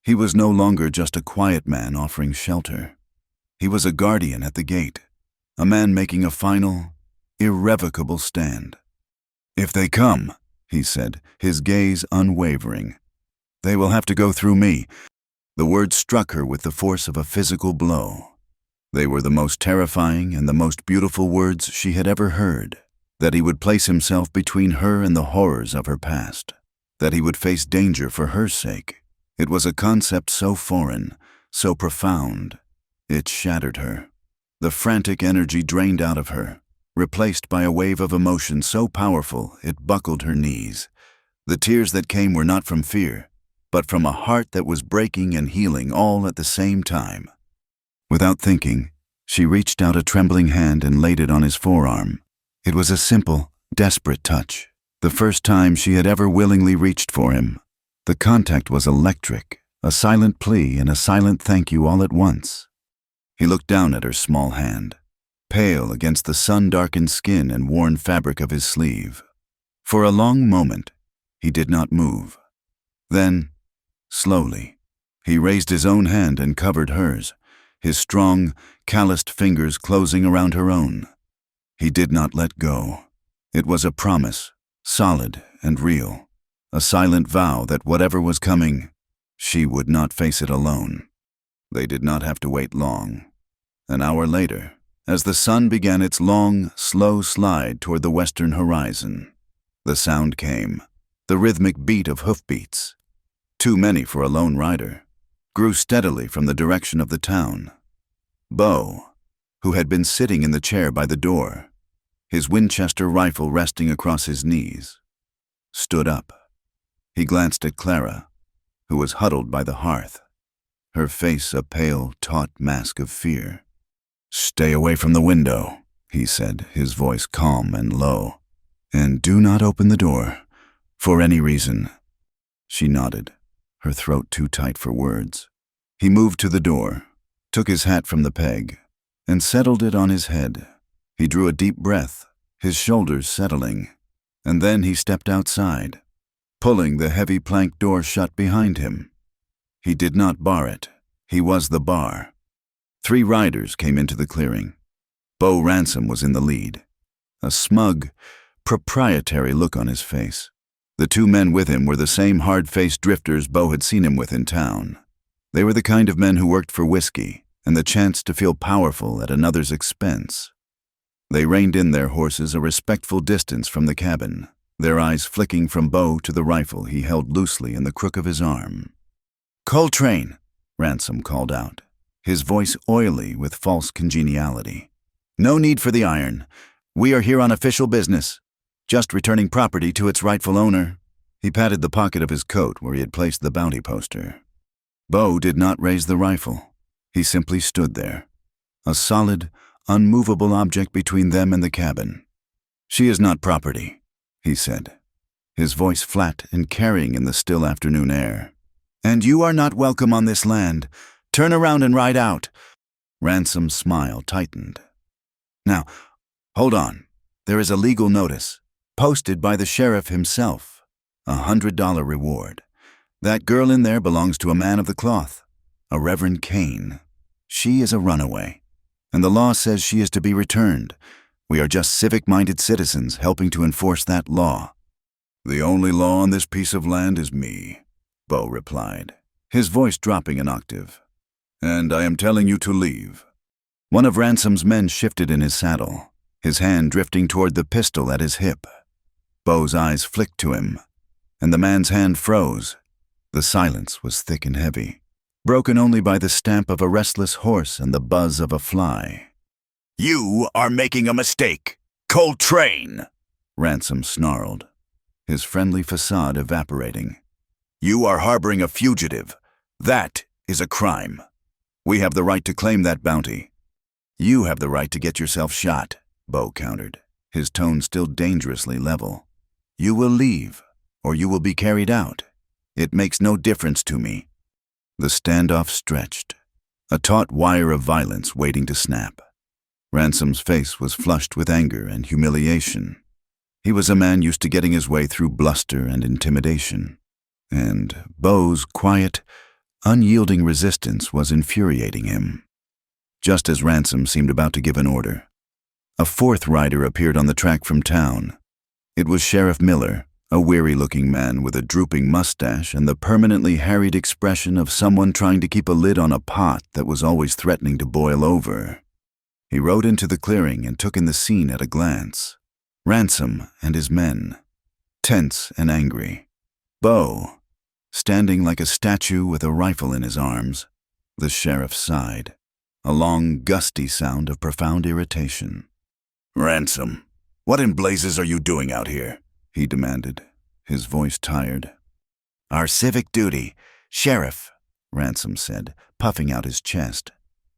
He was no longer just a quiet man offering shelter. He was a guardian at the gate, a man making a final, irrevocable stand. "If they come," he said, his gaze unwavering, "they will have to go through me." The words struck her with the force of a physical blow. They were the most terrifying and the most beautiful words she had ever heard, that he would place himself between her and the horrors of her past, that he would face danger for her sake. It was a concept so foreign, so profound. It shattered her. The frantic energy drained out of her, replaced by a wave of emotion so powerful it buckled her knees. The tears that came were not from fear, but from a heart that was breaking and healing all at the same time. Without thinking, she reached out a trembling hand and laid it on his forearm. It was a simple, desperate touch, the first time she had ever willingly reached for him. The contact was electric, a silent plea and a silent thank you all at once. He looked down at her small hand, pale against the sun-darkened skin and worn fabric of his sleeve. For a long moment, he did not move. Then, slowly, he raised his own hand and covered hers, his strong, calloused fingers closing around her own. He did not let go. It was a promise, solid and real, a silent vow that whatever was coming, she would not face it alone. They did not have to wait long. An hour later, as the sun began its long, slow slide toward the western horizon, the sound came, the rhythmic beat of hoofbeats. Too many for a lone rider, grew steadily from the direction of the town. Bo, who had been sitting in the chair by the door, his Winchester rifle resting across his knees, stood up. He glanced at Clara, who was huddled by the hearth, her face a pale, taut mask of fear. "Stay away from the window," he said, his voice calm and low, "and do not open the door, for any reason." She nodded, her throat too tight for words. He moved to the door, took his hat from the peg, and settled it on his head. He drew a deep breath, his shoulders settling, and then he stepped outside, pulling the heavy plank door shut behind him. He did not bar it. He was the bar. 3 riders came into the clearing. Bo Ransom was in the lead, a smug, proprietary look on his face. The 2 men with him were the same hard-faced drifters Bo had seen him with in town. They were the kind of men who worked for whiskey and the chance to feel powerful at another's expense. They reined in their horses a respectful distance from the cabin, their eyes flicking from Bo to the rifle he held loosely in the crook of his arm. "Coltrane," Ransom called out, his voice oily with false congeniality. "No need for the iron. We are here on official business, just returning property to its rightful owner." He patted the pocket of his coat where he had placed the bounty poster. Bo did not raise the rifle. He simply stood there, a solid, unmovable object between them and the cabin. "She is not property," he said, his voice flat and carrying in the still afternoon air. "And you are not welcome on this land. Turn around and ride out." Ransom's smile tightened. "Now, hold on. There is a legal notice, posted by the sheriff himself. $100 reward. That girl in there belongs to a man of the cloth, a Reverend Kane. She is a runaway, and the law says she is to be returned. We are just civic-minded citizens helping to enforce that law." "The only law on this piece of land is me," Bo replied, his voice dropping an octave. "And I am telling you to leave." One of Ransom's men shifted in his saddle, his hand drifting toward the pistol at his hip. Bo's eyes flicked to him, and the man's hand froze. The silence was thick and heavy, broken only by the stamp of a restless horse and the buzz of a fly. "You are making a mistake, Coltrane," Ransom snarled, his friendly facade evaporating. "You are harboring a fugitive. That is a crime. We have the right to claim that bounty." "You have the right to get yourself shot," Bo countered, his tone still dangerously level. "You will leave, or you will be carried out. It makes no difference to me." The standoff stretched, a taut wire of violence waiting to snap. Ransom's face was flushed with anger and humiliation. He was a man used to getting his way through bluster and intimidation, and Bo's quiet, unyielding resistance was infuriating him. Just as Ransom seemed about to give an order, a fourth rider appeared on the track from town. It was Sheriff Miller, a weary-looking man with a drooping mustache and the permanently harried expression of someone trying to keep a lid on a pot that was always threatening to boil over. He rode into the clearing and took in the scene at a glance. Ransom and his men, tense and angry. Bo, standing like a statue with a rifle in his arms. The sheriff sighed, a long, gusty sound of profound irritation. "Ransom, what in blazes are you doing out here?" he demanded, his voice tired. "Our civic duty, Sheriff," Ransom said, puffing out his chest.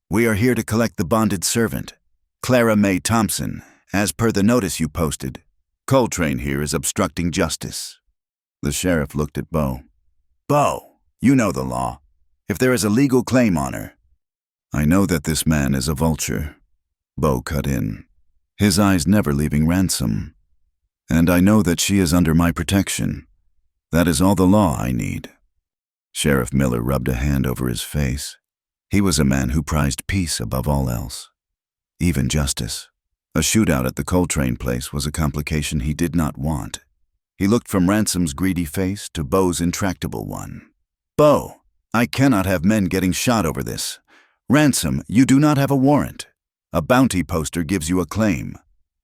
"We are here to collect the bonded servant, Clara Mae Thompson, as per the notice you posted. Coltrane here is obstructing justice." The sheriff looked at Bo. "Bo, you know the law. If there is a legal claim on her—" "I know that this man is a vulture," Bo cut in, his eyes never leaving Ransom. "And I know that she is under my protection. That is all the law I need." Sheriff Miller rubbed a hand over his face. He was a man who prized peace above all else, even justice. A shootout at the Coltrane place was a complication he did not want. He looked from Ransom's greedy face to Bo's intractable one. "Bo, I cannot have men getting shot over this. Ransom, you do not have a warrant. A bounty poster gives you a claim,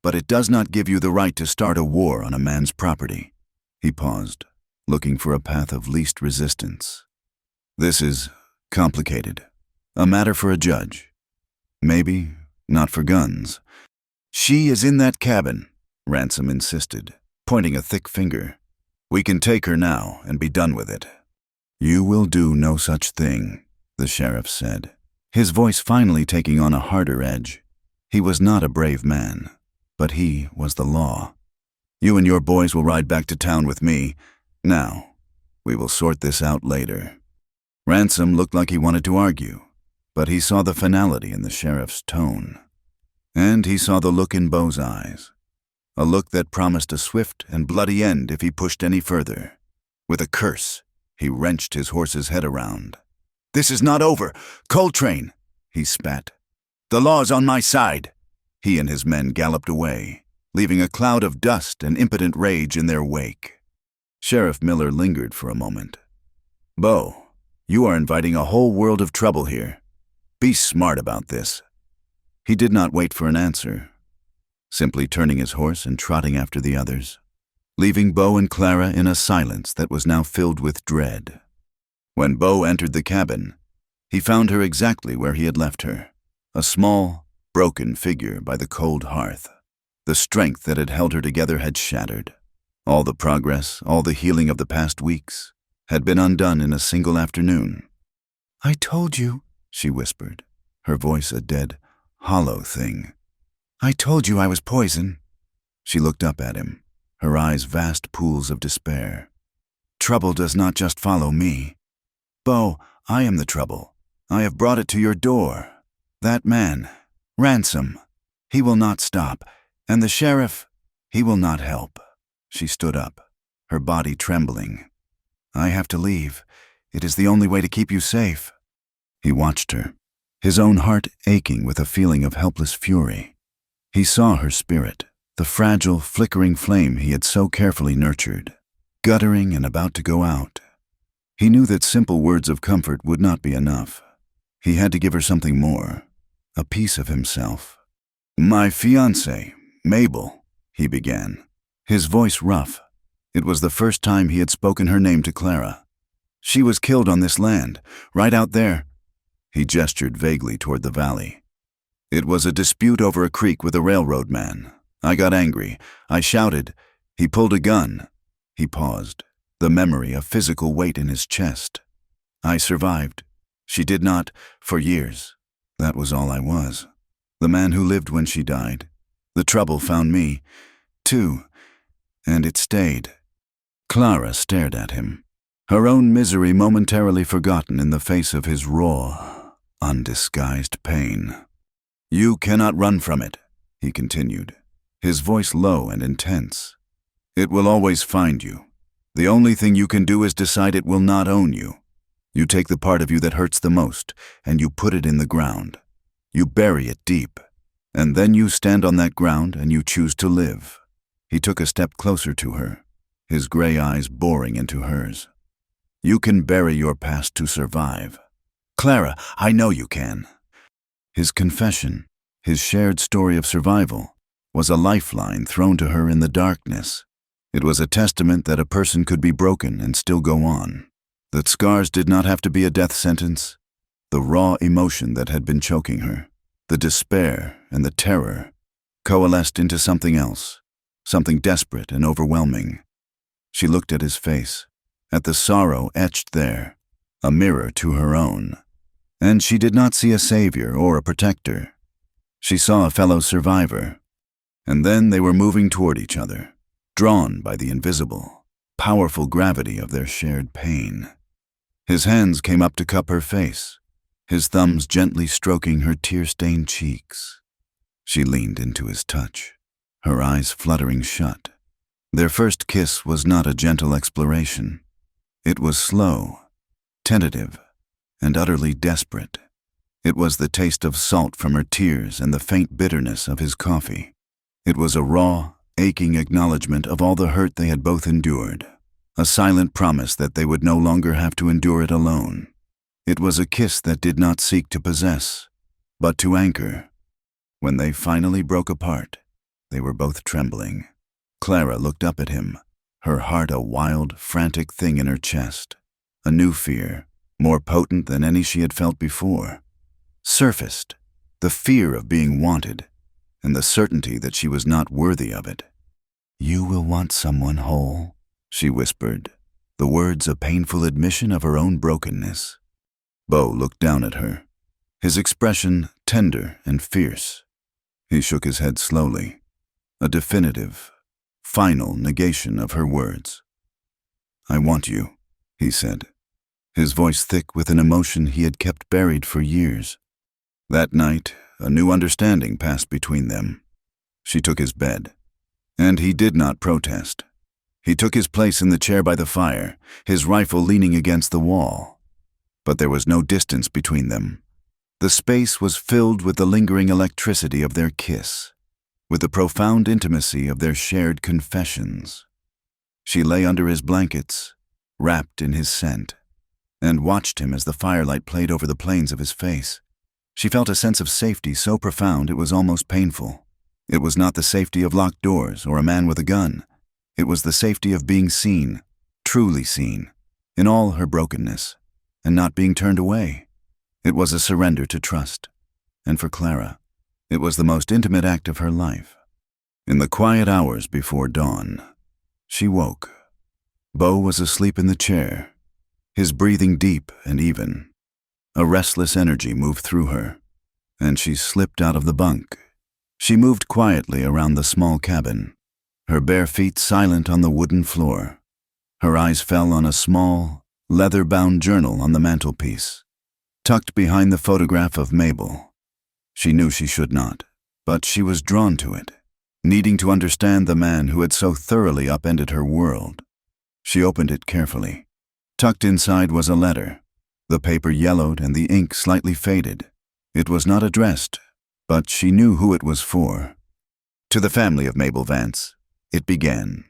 but it does not give you the right to start a war on a man's property." He paused, looking for a path of least resistance. "This is complicated. A matter for a judge. Maybe not for guns." "She is in that cabin," Ransom insisted, pointing a thick finger. "We can take her now and be done with it." "You will do no such thing," the sheriff said, his voice finally taking on a harder edge. He was not a brave man, but he was the law. "You and your boys will ride back to town with me. Now, we will sort this out later." Ransom looked like he wanted to argue, but he saw the finality in the sheriff's tone. And he saw the look in Bo's eyes, a look that promised a swift and bloody end if he pushed any further. With a curse, he wrenched his horse's head around. "This is not over! Coltrane!" he spat. "The law's on my side!" He and his men galloped away, leaving a cloud of dust and impotent rage in their wake. Sheriff Miller lingered for a moment. "Bo, you are inviting a whole world of trouble here. Be smart about this." He did not wait for an answer, simply turning his horse and trotting after the others, leaving Bo and Clara in a silence that was now filled with dread. When Bo entered the cabin, he found her exactly where he had left her, a small, broken figure by the cold hearth. The strength that had held her together had shattered. All the progress, all the healing of the past weeks, had been undone in a single afternoon. "I told you," she whispered, her voice a dead, hollow thing. "I told you I was poison." She looked up at him, her eyes vast pools of despair. "Trouble does not just follow me. Bo, I am the trouble. I have brought it to your door. That man, Ransom, he will not stop, and the sheriff, he will not help." She stood up, her body trembling. "I have to leave. It is the only way to keep you safe." He watched her, his own heart aching with a feeling of helpless fury. He saw her spirit, the fragile, flickering flame he had so carefully nurtured, guttering and about to go out. He knew that simple words of comfort would not be enough. He had to give her something more, a piece of himself. "My fiancée, Mabel," he began, his voice rough. It was the first time he had spoken her name to Clara. "She was killed on this land, right out there." He gestured vaguely toward the valley. "It was a dispute over a creek with a railroad man. I got angry. I shouted. He pulled a gun." He paused, the memory of physical weight in his chest. "I survived. She did not, for years. That was all I was. The man who lived when she died. The trouble found me, too, and it stayed." Clara stared at him, her own misery momentarily forgotten in the face of his raw, undisguised pain. "You cannot run from it," he continued, his voice low and intense. "It will always find you. The only thing you can do is decide it will not own you. You take the part of you that hurts the most, and you put it in the ground. You bury it deep, and then you stand on that ground and you choose to live." He took a step closer to her, his gray eyes boring into hers. "You can bury your past to survive. Clara, I know you can." His confession, his shared story of survival, was a lifeline thrown to her in the darkness. It was a testament that a person could be broken and still go on, that scars did not have to be a death sentence. The raw emotion that had been choking her, the despair and the terror, coalesced into something else, something desperate and overwhelming. She looked at his face, at the sorrow etched there, a mirror to her own, and she did not see a savior or a protector. She saw a fellow survivor, and then they were moving toward each other, drawn by the invisible, powerful gravity of their shared pain. His hands came up to cup her face, his thumbs gently stroking her tear-stained cheeks. She leaned into his touch, her eyes fluttering shut. Their first kiss was not a gentle exploration. It was slow, tentative, and utterly desperate. It was the taste of salt from her tears and the faint bitterness of his coffee. It was a raw, aching acknowledgement of all the hurt they had both endured, a silent promise that they would no longer have to endure it alone. It was a kiss that did not seek to possess, but to anchor. When they finally broke apart, they were both trembling. Clara looked up at him, her heart a wild, frantic thing in her chest. A new fear, more potent than any she had felt before, surfaced, the fear of being wanted, and the certainty that she was not worthy of it. "You will want someone whole," she whispered, the words a painful admission of her own brokenness. Bo looked down at her, his expression tender and fierce. He shook his head slowly, a definitive, final negation of her words. "I want you," he said, his voice thick with an emotion he had kept buried for years. That night, a new understanding passed between them. She took his bed, and he did not protest. He took his place in the chair by the fire, his rifle leaning against the wall. But there was no distance between them. The space was filled with the lingering electricity of their kiss, with the profound intimacy of their shared confessions. She lay under his blankets, wrapped in his scent, and watched him as the firelight played over the planes of his face. She felt a sense of safety so profound it was almost painful. It was not the safety of locked doors or a man with a gun. It was the safety of being seen, truly seen, in all her brokenness, and not being turned away. It was a surrender to trust, and for Clara, it was the most intimate act of her life. In the quiet hours before dawn, she woke. Bo was asleep in the chair, his breathing deep and even. A restless energy moved through her, and she slipped out of the bunk. She moved quietly around the small cabin, her bare feet silent on the wooden floor. Her eyes fell on a small, leather-bound journal on the mantelpiece, tucked behind the photograph of Mabel. She knew she should not, but she was drawn to it, needing to understand the man who had so thoroughly upended her world. She opened it carefully. Tucked inside was a letter, the paper yellowed and the ink slightly faded. It was not addressed, but she knew who it was for. To the family of Mabel Vance, it began.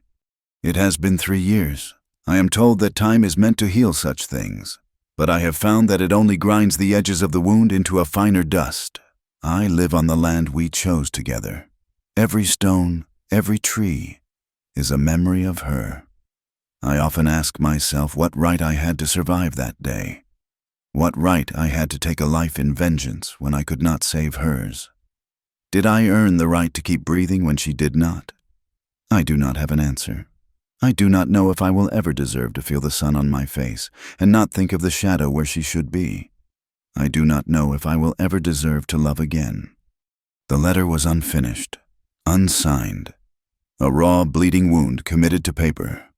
It has been 3 years. I am told that time is meant to heal such things, but I have found that it only grinds the edges of the wound into a finer dust. I live on the land we chose together. Every stone, every tree, is a memory of her. I often ask myself what right I had to survive that day. What right I had to take a life in vengeance when I could not save hers. Did I earn the right to keep breathing when she did not? I do not have an answer. I do not know if I will ever deserve to feel the sun on my face and not think of the shadow where she should be. I do not know if I will ever deserve to love again. The letter was unfinished, unsigned, a raw, bleeding wound committed to paper.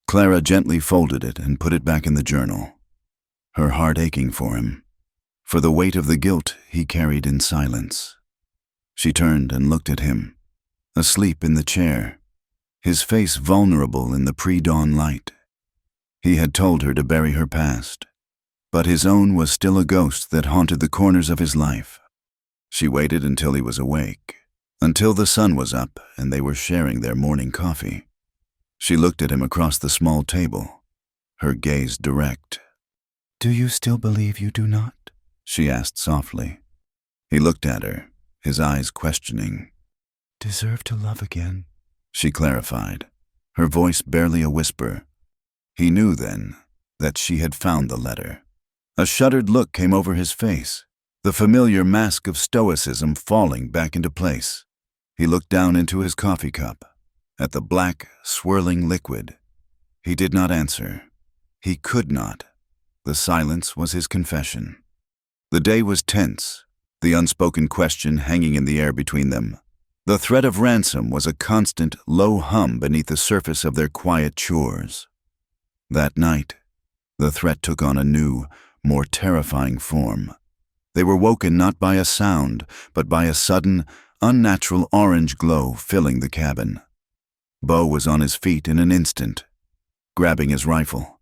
Clara gently folded it and put it back in the journal, her heart aching for him, for the weight of the guilt he carried in silence. She turned and looked at him, asleep in the chair, his face vulnerable in the pre-dawn light. He had told her to bury her past, but his own was still a ghost that haunted the corners of his life. She waited until he was awake, until the sun was up and they were sharing their morning coffee. She looked at him across the small table, her gaze direct. "Do you still believe you do not?" she asked softly. He looked at her, his eyes questioning. "Deserve to love again," she clarified, her voice barely a whisper. He knew then that she had found the letter. A shuddered look came over his face, the familiar mask of stoicism falling back into place. He looked down into his coffee cup, at the black, swirling liquid. He did not answer. He could not. The silence was his confession. The day was tense, the unspoken question hanging in the air between them. The threat of ransom was a constant, low hum beneath the surface of their quiet chores. That night, the threat took on a new, more terrifying form. They were woken not by a sound, but by a sudden, unnatural orange glow filling the cabin. Beau was on his feet in an instant, grabbing his rifle.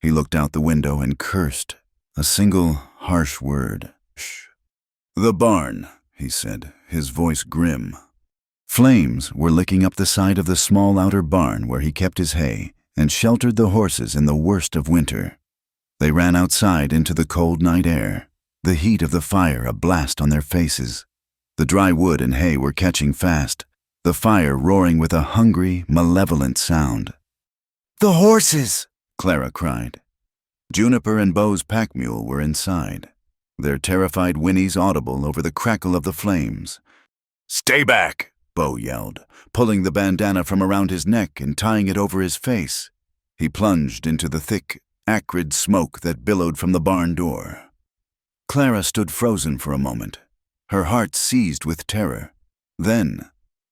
He looked out the window and cursed, a single harsh word. "Shh." "The barn," he said, his voice grim. Flames were licking up the side of the small outer barn where he kept his hay and sheltered the horses in the worst of winter. They ran outside into the cold night air, the heat of the fire a blast on their faces. The dry wood and hay were catching fast, the fire roaring with a hungry, malevolent sound. "The horses!" Clara cried. Juniper and Beau's pack mule were inside, their terrified whinnies audible over the crackle of the flames. "Stay back!" Beau yelled, pulling the bandana from around his neck and tying it over his face. He plunged into the thick, acrid smoke that billowed from the barn door. Clara stood frozen for a moment, her heart seized with terror. Then,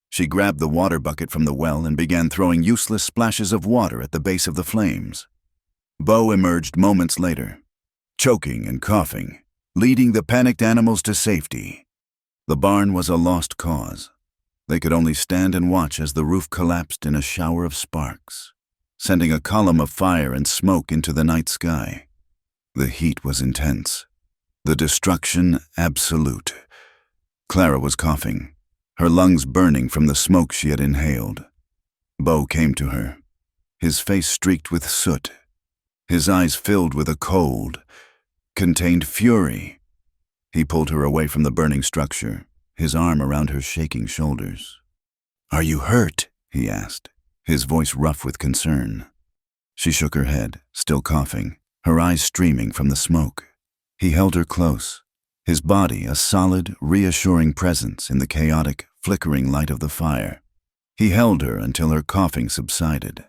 she grabbed the water bucket from the well and began throwing useless splashes of water at the base of the flames. Beau emerged moments later, choking and coughing, leading the panicked animals to safety. The barn was a lost cause. They could only stand and watch as the roof collapsed in a shower of sparks, sending a column of fire and smoke into the night sky. The heat was intense, the destruction absolute. Clara was coughing, her lungs burning from the smoke she had inhaled. Beau came to her, his face streaked with soot, his eyes filled with a cold, contained fury. He pulled her away from the burning structure, his arm around her shaking shoulders. "Are you hurt?" he asked, his voice rough with concern. She shook her head, still coughing, her eyes streaming from the smoke. He held her close, his body a solid, reassuring presence in the chaotic, flickering light of the fire. He held her until her coughing subsided,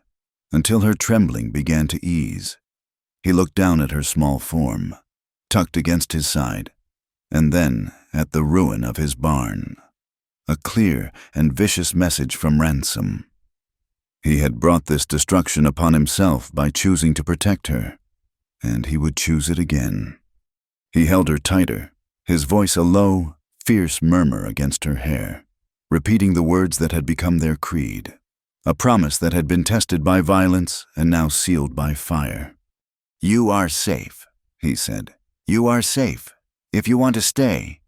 until her trembling began to ease. He looked down at her small form, tucked against his side, and then at the ruin of his barn. A clear and vicious message from ransom. He had brought this destruction upon himself by choosing to protect her, and he would choose it again. He held her tighter, his voice a low, fierce murmur against her hair, repeating the words that had become their creed, a promise that had been tested by violence and now sealed by fire. "You are safe," he said. "You are safe. if you want to stay."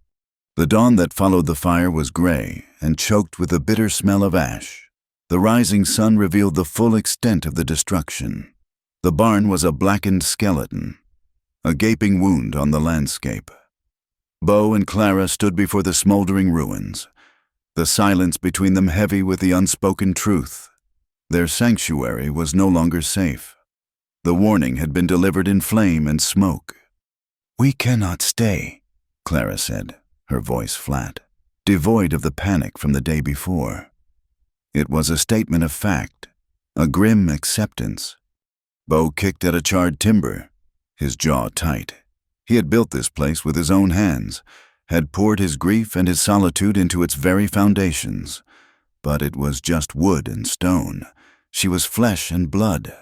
The dawn that followed the fire was gray and choked with the bitter smell of ash. The rising sun revealed the full extent of the destruction. The barn was a blackened skeleton, a gaping wound on the landscape. Bo and Clara stood before the smoldering ruins, the silence between them heavy with the unspoken truth. Their sanctuary was no longer safe. The warning had been delivered in flame and smoke. "We cannot stay," Clara said, her voice flat, devoid of the panic from the day before. It was a statement of fact, a grim acceptance. Bo kicked at a charred timber, his jaw tight. He had built this place with his own hands, had poured his grief and his solitude into its very foundations. But it was just wood and stone. She was flesh and blood.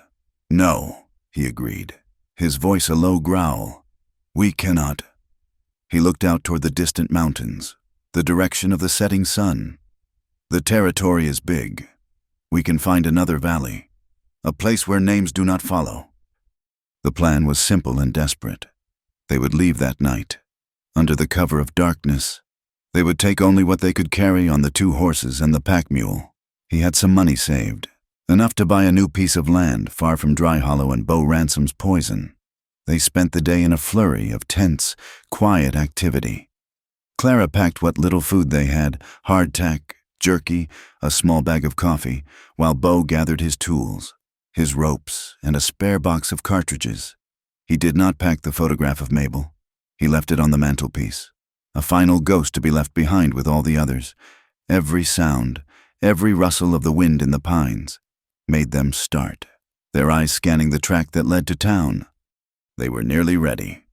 "No," he agreed, his voice a low growl. "We cannot." He looked out toward the distant mountains, the direction of the setting sun. "The territory is big. We can find another valley, a place where names do not follow." The plan was simple and desperate. They would leave that night. Under the cover of darkness, they would take only what they could carry on the 2 horses and the pack mule. He had some money saved, enough to buy a new piece of land far from Dry Hollow and Bo Ransom's poison. They spent the day in a flurry of tense, quiet activity. Clara packed what little food they had, hardtack, jerky, a small bag of coffee, while Bo gathered his tools, his ropes, and a spare box of cartridges. He did not pack the photograph of Mabel. He left it on the mantelpiece, a final ghost to be left behind with all the others. Every sound, every rustle of the wind in the pines, made them start, their eyes scanning the track that led to town. They were nearly ready.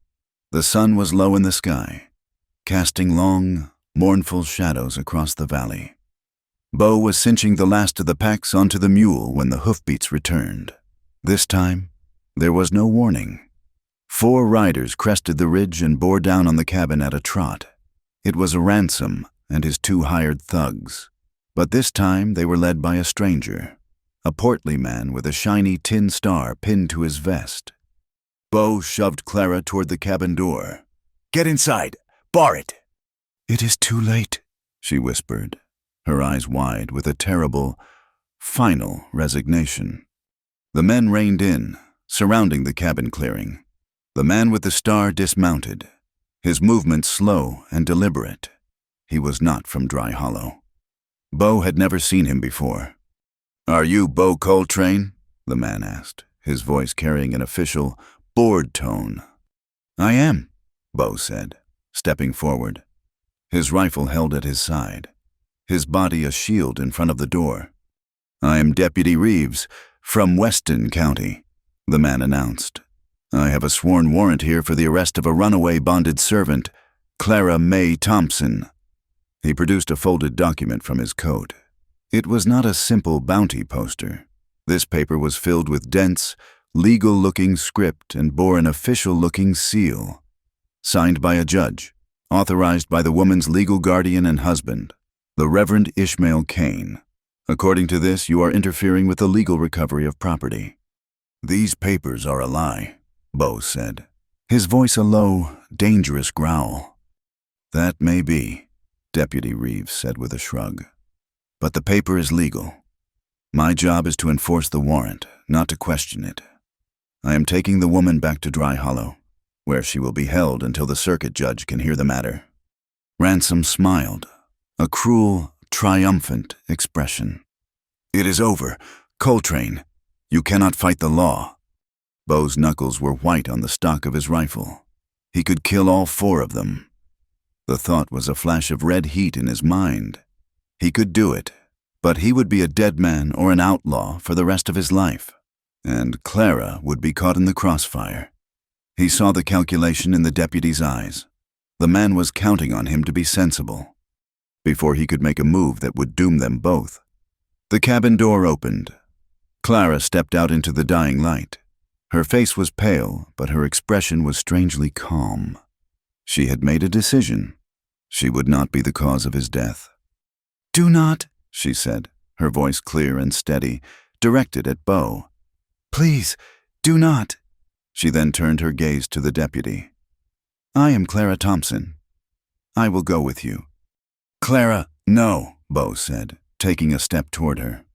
The sun was low in the sky, casting long, mournful shadows across the valley. Bo was cinching the last of the packs onto the mule when the hoofbeats returned. This time, there was no warning. 4 riders crested the ridge and bore down on the cabin at a trot. It was a Ransom and his 2 hired thugs. But this time they were led by a stranger, a portly man with a shiny tin star pinned to his vest. Bo shoved Clara toward the cabin door. "Get inside! Bar it!" "It is too late," she whispered, her eyes wide with a terrible, final resignation. The men reined in, surrounding the cabin clearing. The man with the star dismounted, his movements slow and deliberate. He was not from Dry Hollow. Bo had never seen him before. "Are you Bo Coltrane?" the man asked, his voice carrying an official, bored tone. "I am," Bo said, stepping forward, his rifle held at his side, his body a shield in front of the door. "I am Deputy Reeves, from Weston County," the man announced. "I have a sworn warrant here for the arrest of a runaway bonded servant, Clara May Thompson." He produced a folded document from his coat. It was not a simple bounty poster. This paper was filled with dense, legal-looking script and bore an official-looking seal. Signed by a judge, authorized by the woman's legal guardian and husband, the Reverend Ishmael Kane. "According to this, you are interfering with the legal recovery of property." "These papers are a lie," Bo said, his voice a low, dangerous growl. "That may be," Deputy Reeves said with a shrug. "But the paper is legal. My job is to enforce the warrant, not to question it. I am taking the woman back to Dry Hollow, where she will be held until the circuit judge can hear the matter." Ransom smiled, a cruel, triumphant expression. "It is over. Coltrane, you cannot fight the law." Bo's knuckles were white on the stock of his rifle. He could kill all 4 of them. The thought was a flash of red heat in his mind. He could do it, but he would be a dead man or an outlaw for the rest of his life, and Clara would be caught in the crossfire. He saw the calculation in the deputy's eyes. The man was counting on him to be sensible, before he could make a move that would doom them both. The cabin door opened. Clara stepped out into the dying light. Her face was pale, but her expression was strangely calm. She had made a decision. She would not be the cause of his death. "Do not," she said, her voice clear and steady, directed at Bo. "Please, do not." She then turned her gaze to the deputy. I am Clara Thompson. I will go with you. Clara, no, Bo said, taking a step toward her.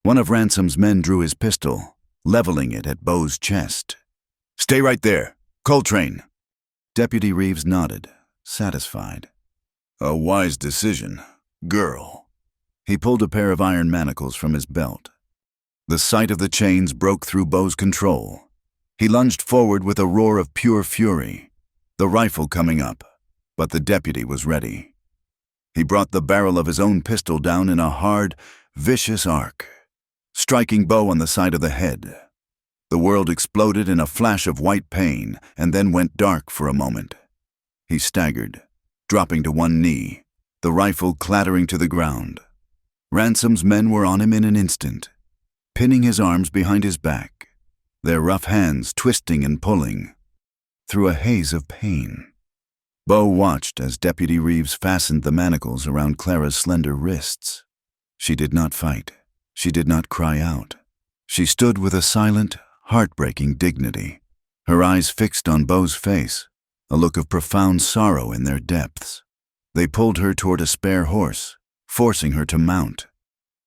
One of Ransom's men drew his pistol, leveling it at Bo's chest. Stay right there. Coltrane. Deputy Reeves nodded, satisfied. A wise decision, girl. He pulled a pair of iron manacles from his belt. The sight of the chains broke through Bo's control. He lunged forward with a roar of pure fury, the rifle coming up, but the deputy was ready. He brought the barrel of his own pistol down in a hard, vicious arc, striking Bo on the side of the head. The world exploded in a flash of white pain and then went dark for a moment. He staggered, dropping to one knee, the rifle clattering to the ground. Ransom's men were on him in an instant, pinning his arms behind his back, their rough hands twisting and pulling, through a haze of pain. Bo watched as Deputy Reeves fastened the manacles around Clara's slender wrists. She did not fight. She did not cry out. She stood with a silent, heartbreaking dignity, her eyes fixed on Bo's face, a look of profound sorrow in their depths. They pulled her toward a spare horse, forcing her to mount.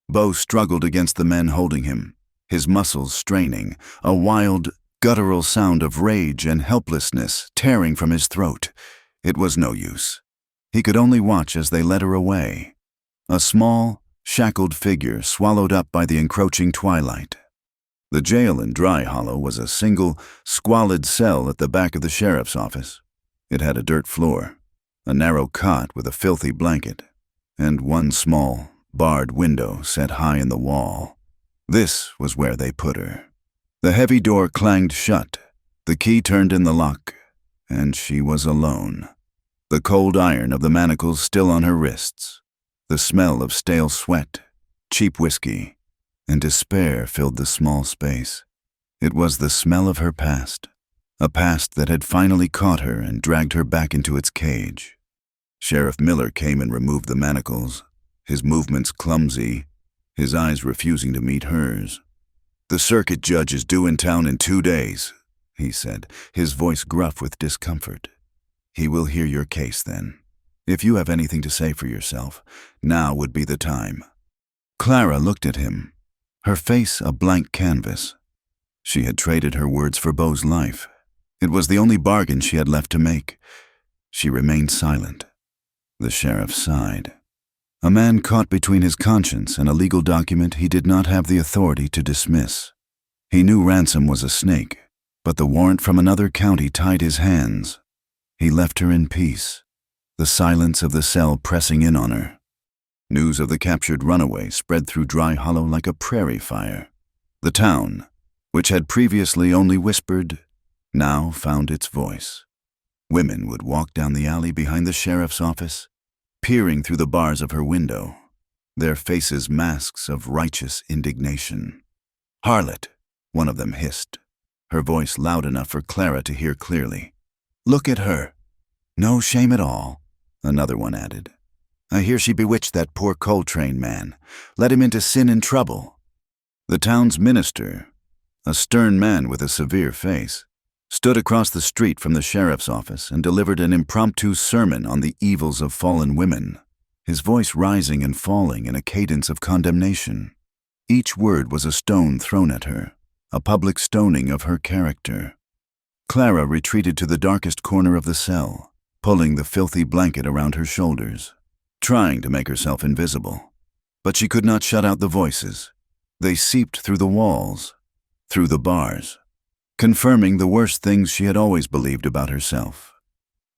Bo struggled against the men holding him, his muscles straining, a wild, guttural sound of rage and helplessness tearing from his throat. It was no use. He could only watch as they led her away, a small, shackled figure swallowed up by the encroaching twilight. The jail in Dry Hollow was a single, squalid cell at the back of the sheriff's office. It had a dirt floor, a narrow cot with a filthy blanket, and one small, barred window set high in the wall. This was where they put her. The heavy door clanged shut, the key turned in the lock, and she was alone. The cold iron of the manacles still on her wrists, the smell of stale sweat, cheap whiskey, and despair filled the small space. It was the smell of her past, a past that had finally caught her and dragged her back into its cage. Sheriff Miller came and removed the manacles, his movements clumsy, his eyes refusing to meet hers. The circuit judge is due in town in 2 days, he said, his voice gruff with discomfort. He will hear your case then. If you have anything to say for yourself, now would be the time. Clara looked at him, her face a blank canvas. She had traded her words for Bo's life. It was the only bargain she had left to make. She remained silent. The sheriff sighed. A man caught between his conscience and a legal document he did not have the authority to dismiss. He knew Ransom was a snake, but the warrant from another county tied his hands. He left her in peace, the silence of the cell pressing in on her. News of the captured runaway spread through Dry Hollow like a prairie fire. The town, which had previously only whispered, now found its voice. Women would walk down the alley behind the sheriff's office, peering through the bars of her window, their faces masks of righteous indignation. "Harlot," one of them hissed, her voice loud enough for Clara to hear clearly. "Look at her. No shame at all," another one added. "I hear she bewitched that poor Coltrane man, led him into sin and trouble." The town's minister, a stern man with a severe face, stood across the street from the sheriff's office and delivered an impromptu sermon on the evils of fallen women, his voice rising and falling in a cadence of condemnation. Each word was a stone thrown at her, a public stoning of her character. Clara retreated to the darkest corner of the cell, pulling the filthy blanket around her shoulders, trying to make herself invisible. But she could not shut out the voices. They seeped through the walls, through the bars, confirming the worst things she had always believed about herself.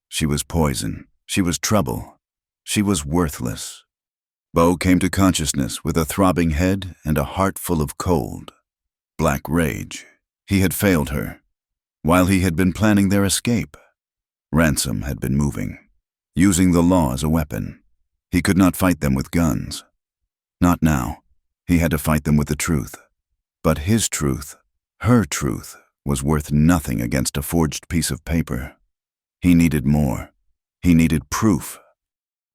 She was poison. She was trouble. She was worthless. Bo came to consciousness with a throbbing head and a heart full of cold, black rage. He had failed her, while he had been planning their escape. Ransom had been moving, using the law as a weapon. He could not fight them with guns. Not now. He had to fight them with the truth. But his truth, her truth, was worth nothing against a forged piece of paper. He needed more. He needed proof.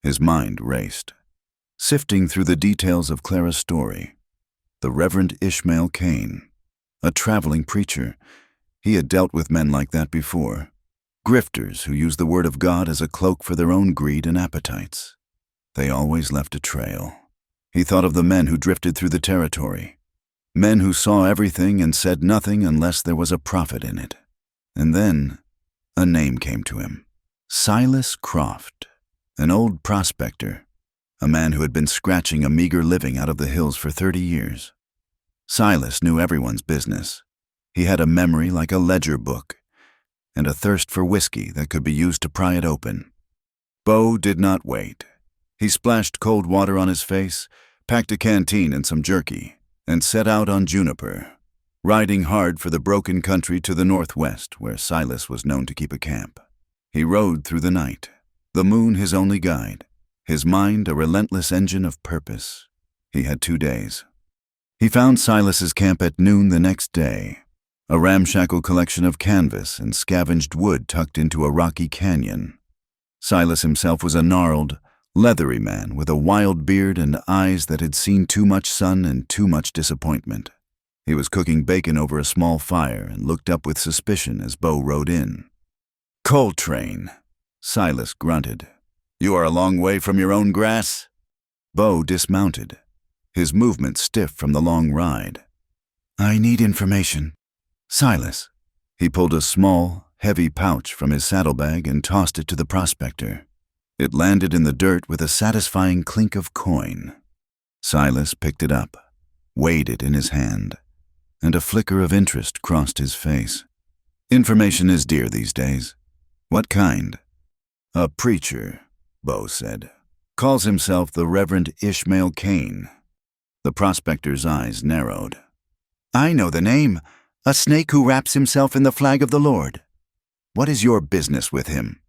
His mind raced, sifting through the details of Clara's story. The Reverend Ishmael Cain, a traveling preacher. He had dealt with men like that before. Grifters who used the word of God as a cloak for their own greed and appetites. They always left a trail. He thought of the men who drifted through the territory. Men who saw everything and said nothing unless there was a profit in it. And then a name came to him. Silas Croft, an old prospector, a man who had been scratching a meager living out of the hills for 30 years. Silas knew everyone's business. He had a memory like a ledger book, and a thirst for whiskey that could be used to pry it open. Bo did not wait. He splashed cold water on his face, packed a canteen and some jerky, and set out on Juniper, riding hard for the broken country to the northwest where Silas was known to keep a camp. He rode through the night, the moon his only guide, his mind a relentless engine of purpose. He had 2 days. He found Silas's camp at noon the next day, a ramshackle collection of canvas and scavenged wood tucked into a rocky canyon. Silas himself was a gnarled, leathery man with a wild beard and eyes that had seen too much sun and too much disappointment. He was cooking bacon over a small fire and looked up with suspicion as Bo rode in. "Coltrane," Silas grunted. "You are a long way from your own grass?" Bo dismounted, his movement stiff from the long ride. "I need information." "Silas." He pulled a small, heavy pouch from his saddlebag and tossed it to the prospector. It landed in the dirt with a satisfying clink of coin. Silas picked it up, weighed it in his hand, and a flicker of interest crossed his face. "Information is dear these days." "What kind?" "A preacher," Bo said. "Calls himself the Reverend Ishmael Cain." The prospector's eyes narrowed. "I know the name. A snake who wraps himself in the flag of the Lord." "What is your business with him?"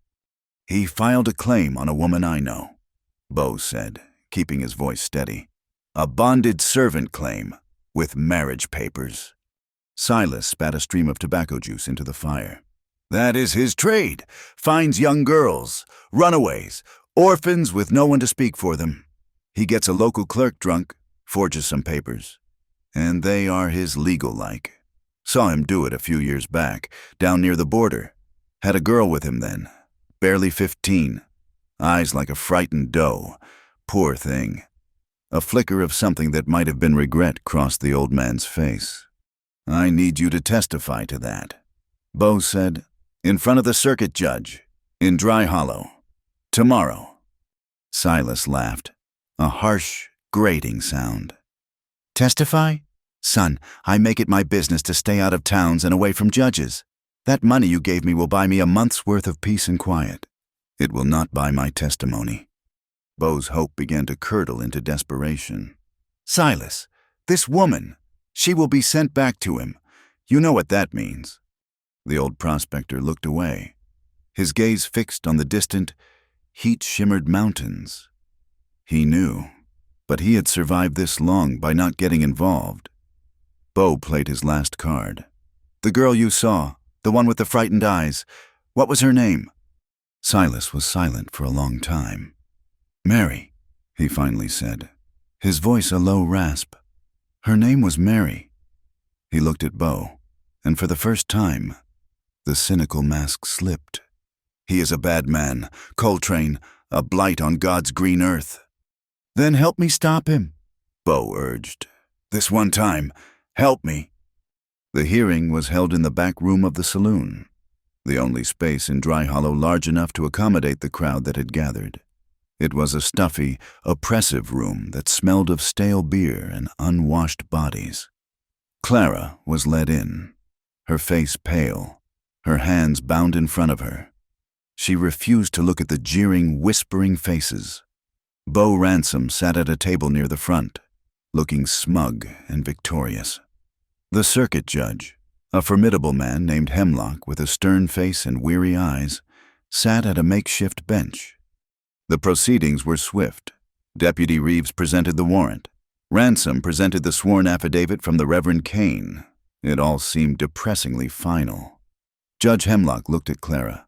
"He filed a claim on a woman I know," Bo said, keeping his voice steady. "A bonded servant claim, with marriage papers." Silas spat a stream of tobacco juice into the fire. "That is his trade. Finds young girls, runaways, orphans with no one to speak for them. He gets a local clerk drunk, forges some papers, and they are his legal-like. Saw him do it a few years back, down near the border. Had a girl with him then, barely 15, eyes like a frightened doe. Poor thing." A flicker of something that might have been regret crossed the old man's face. "I need you to testify to that," Bo said. "In front of the circuit judge, in Dry Hollow. Tomorrow." Silas laughed, a harsh, grating sound. "Testify? Son, I make it my business to stay out of towns and away from judges. That money you gave me will buy me a month's worth of peace and quiet. It will not buy my testimony." Bo's hope began to curdle into desperation. "Silas, this woman, she will be sent back to him. You know what that means." The old prospector looked away, his gaze fixed on the distant, heat-shimmered mountains. He knew, but he had survived this long by not getting involved. Bo played his last card. "The girl you saw, the one with the frightened eyes, what was her name?" Silas was silent for a long time. "Mary," he finally said, his voice a low rasp. "Her name was Mary." He looked at Bo, and for the first time, the cynical mask slipped. "He is a bad man, Coltrane, a blight on God's green earth." "Then help me stop him," Bo urged. "This one time, help me." The hearing was held in the back room of the saloon, the only space in Dry Hollow large enough to accommodate the crowd that had gathered. It was a stuffy, oppressive room that smelled of stale beer and unwashed bodies. Clara was led in, her face pale, her hands bound in front of her. She refused to look at the jeering, whispering faces. Bo Ransom sat at a table near the front, looking smug and victorious. The circuit judge, a formidable man named Hemlock with a stern face and weary eyes, sat at a makeshift bench. The proceedings were swift. Deputy Reeves presented the warrant. Ransom presented the sworn affidavit from the Reverend Cain. It all seemed depressingly final. Judge Hemlock looked at Clara.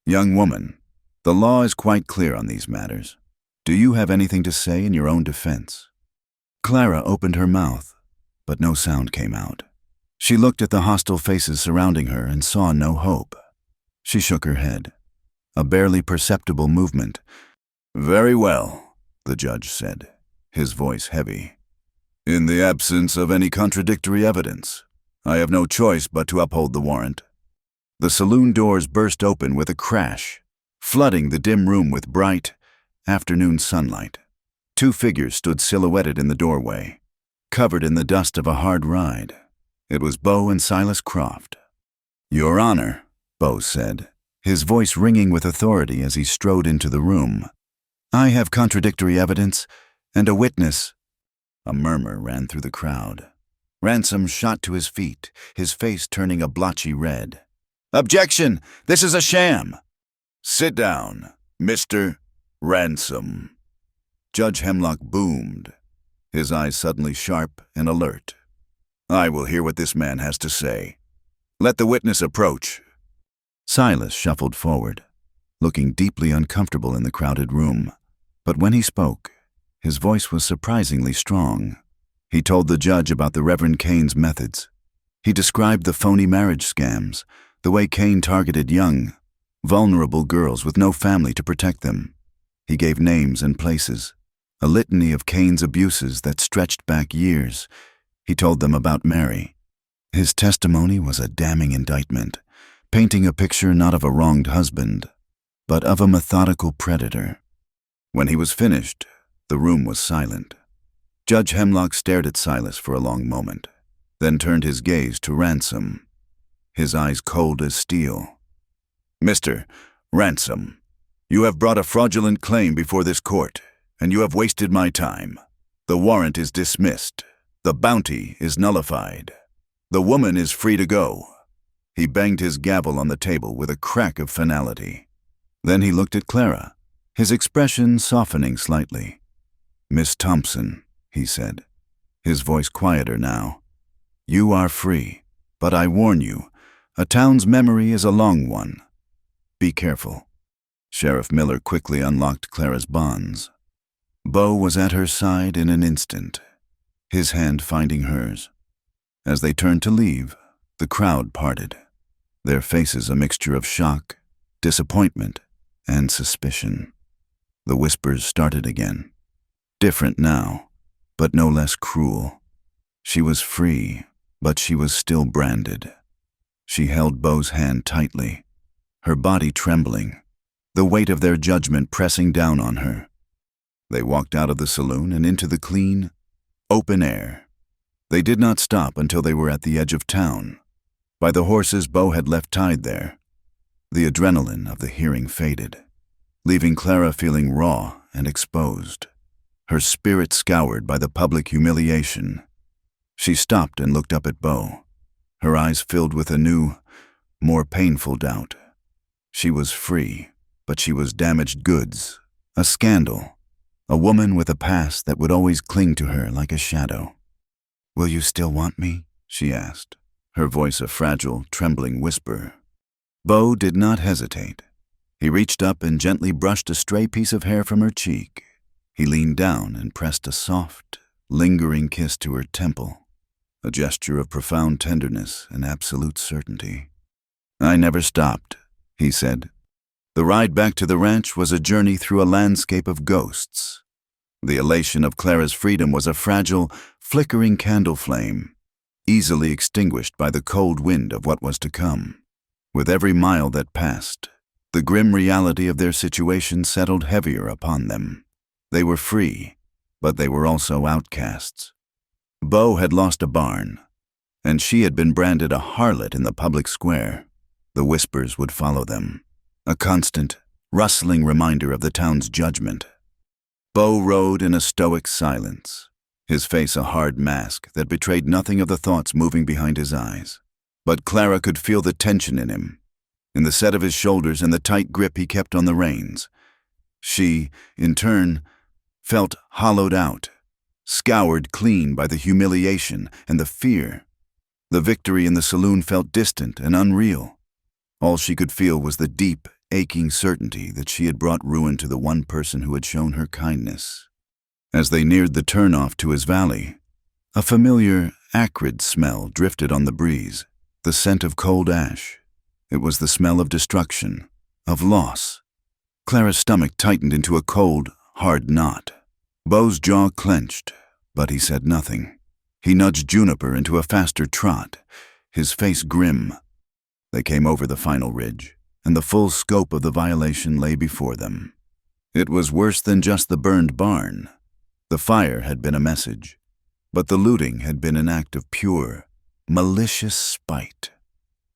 "Young woman, the law is quite clear on these matters. Do you have anything to say in your own defense?" Clara opened her mouth, but no sound came out. She looked at the hostile faces surrounding her and saw no hope. She shook her head. A barely perceptible movement. "Very well," the judge said, his voice heavy. "In the absence of any contradictory evidence, I have no choice but to uphold the warrant." The saloon doors burst open with a crash, flooding the dim room with bright, afternoon sunlight. Two figures stood silhouetted in the doorway, covered in the dust of a hard ride. It was Bo and Silas Croft. "Your Honor," Bo said, his voice ringing with authority as he strode into the room. "I have contradictory evidence and a witness." A murmur ran through the crowd. Ransom shot to his feet, his face turning a blotchy red. "Objection! This is a sham!" "Sit down, Mr. Ransom." Judge Hemlock boomed, his eyes suddenly sharp and alert. "I will hear what this man has to say. Let the witness approach." Silas shuffled forward, looking deeply uncomfortable in the crowded room. But when he spoke, his voice was surprisingly strong. He told the judge about the Reverend Cain's methods. He described the phony marriage scams, the way Cain targeted young, vulnerable girls with no family to protect them. He gave names and places, a litany of Cain's abuses that stretched back years. He told them about Mary. His testimony was a damning indictment, painting a picture not of a wronged husband, but of a methodical predator. When he was finished, the room was silent. Judge Hemlock stared at Silas for a long moment, then turned his gaze to Ransom, his eyes cold as steel. "Mr. Ransom, you have brought a fraudulent claim before this court, and you have wasted my time. The warrant is dismissed. The bounty is nullified. The woman is free to go." He banged his gavel on the table with a crack of finality. Then he looked at Clara, his expression softening slightly. "Miss Thompson," he said, his voice quieter now, "you are free, but I warn you, a town's memory is a long one. Be careful." Sheriff Miller quickly unlocked Clara's bonds. Bo was at her side in an instant, his hand finding hers. As they turned to leave, the crowd parted, their faces a mixture of shock, disappointment, and suspicion. The whispers started again. Different now, but no less cruel. She was free, but she was still branded. She held Bo's hand tightly, her body trembling, the weight of their judgment pressing down on her. They walked out of the saloon and into the clean, open air. They did not stop until they were at the edge of town, by the horses Bo had left tied there. The adrenaline of the hearing faded, leaving Clara feeling raw and exposed, her spirit scoured by the public humiliation. She stopped and looked up at Bo, her eyes filled with a new, more painful doubt. She was free, but she was damaged goods, a scandal, a woman with a past that would always cling to her like a shadow. "Will you still want me?" she asked, her voice a fragile, trembling whisper. Bo did not hesitate. He reached up and gently brushed a stray piece of hair from her cheek. He leaned down and pressed a soft, lingering kiss to her temple, a gesture of profound tenderness and absolute certainty. "I never stopped," he said. The ride back to the ranch was a journey through a landscape of ghosts. The elation of Clara's freedom was a fragile, flickering candle flame, easily extinguished by the cold wind of what was to come. With every mile that passed, the grim reality of their situation settled heavier upon them. They were free, but they were also outcasts. Bo had lost a barn, and she had been branded a harlot in the public square. The whispers would follow them, a constant, rustling reminder of the town's judgment. Bo rode in a stoic silence, his face a hard mask that betrayed nothing of the thoughts moving behind his eyes. But Clara could feel the tension in him, in the set of his shoulders and the tight grip he kept on the reins. She, in turn, felt hollowed out, scoured clean by the humiliation and the fear. The victory in the saloon felt distant and unreal. All she could feel was the deep, aching certainty that she had brought ruin to the one person who had shown her kindness. As they neared the turnoff to his valley, a familiar, acrid smell drifted on the breeze, the scent of cold ash. It was the smell of destruction, of loss. Clara's stomach tightened into a cold, hard knot. Beau's jaw clenched, but he said nothing. He nudged Juniper into a faster trot, his face grim. They came over the final ridge, and the full scope of the violation lay before them. It was worse than just the burned barn. The fire had been a message, but the looting had been an act of pure, malicious spite.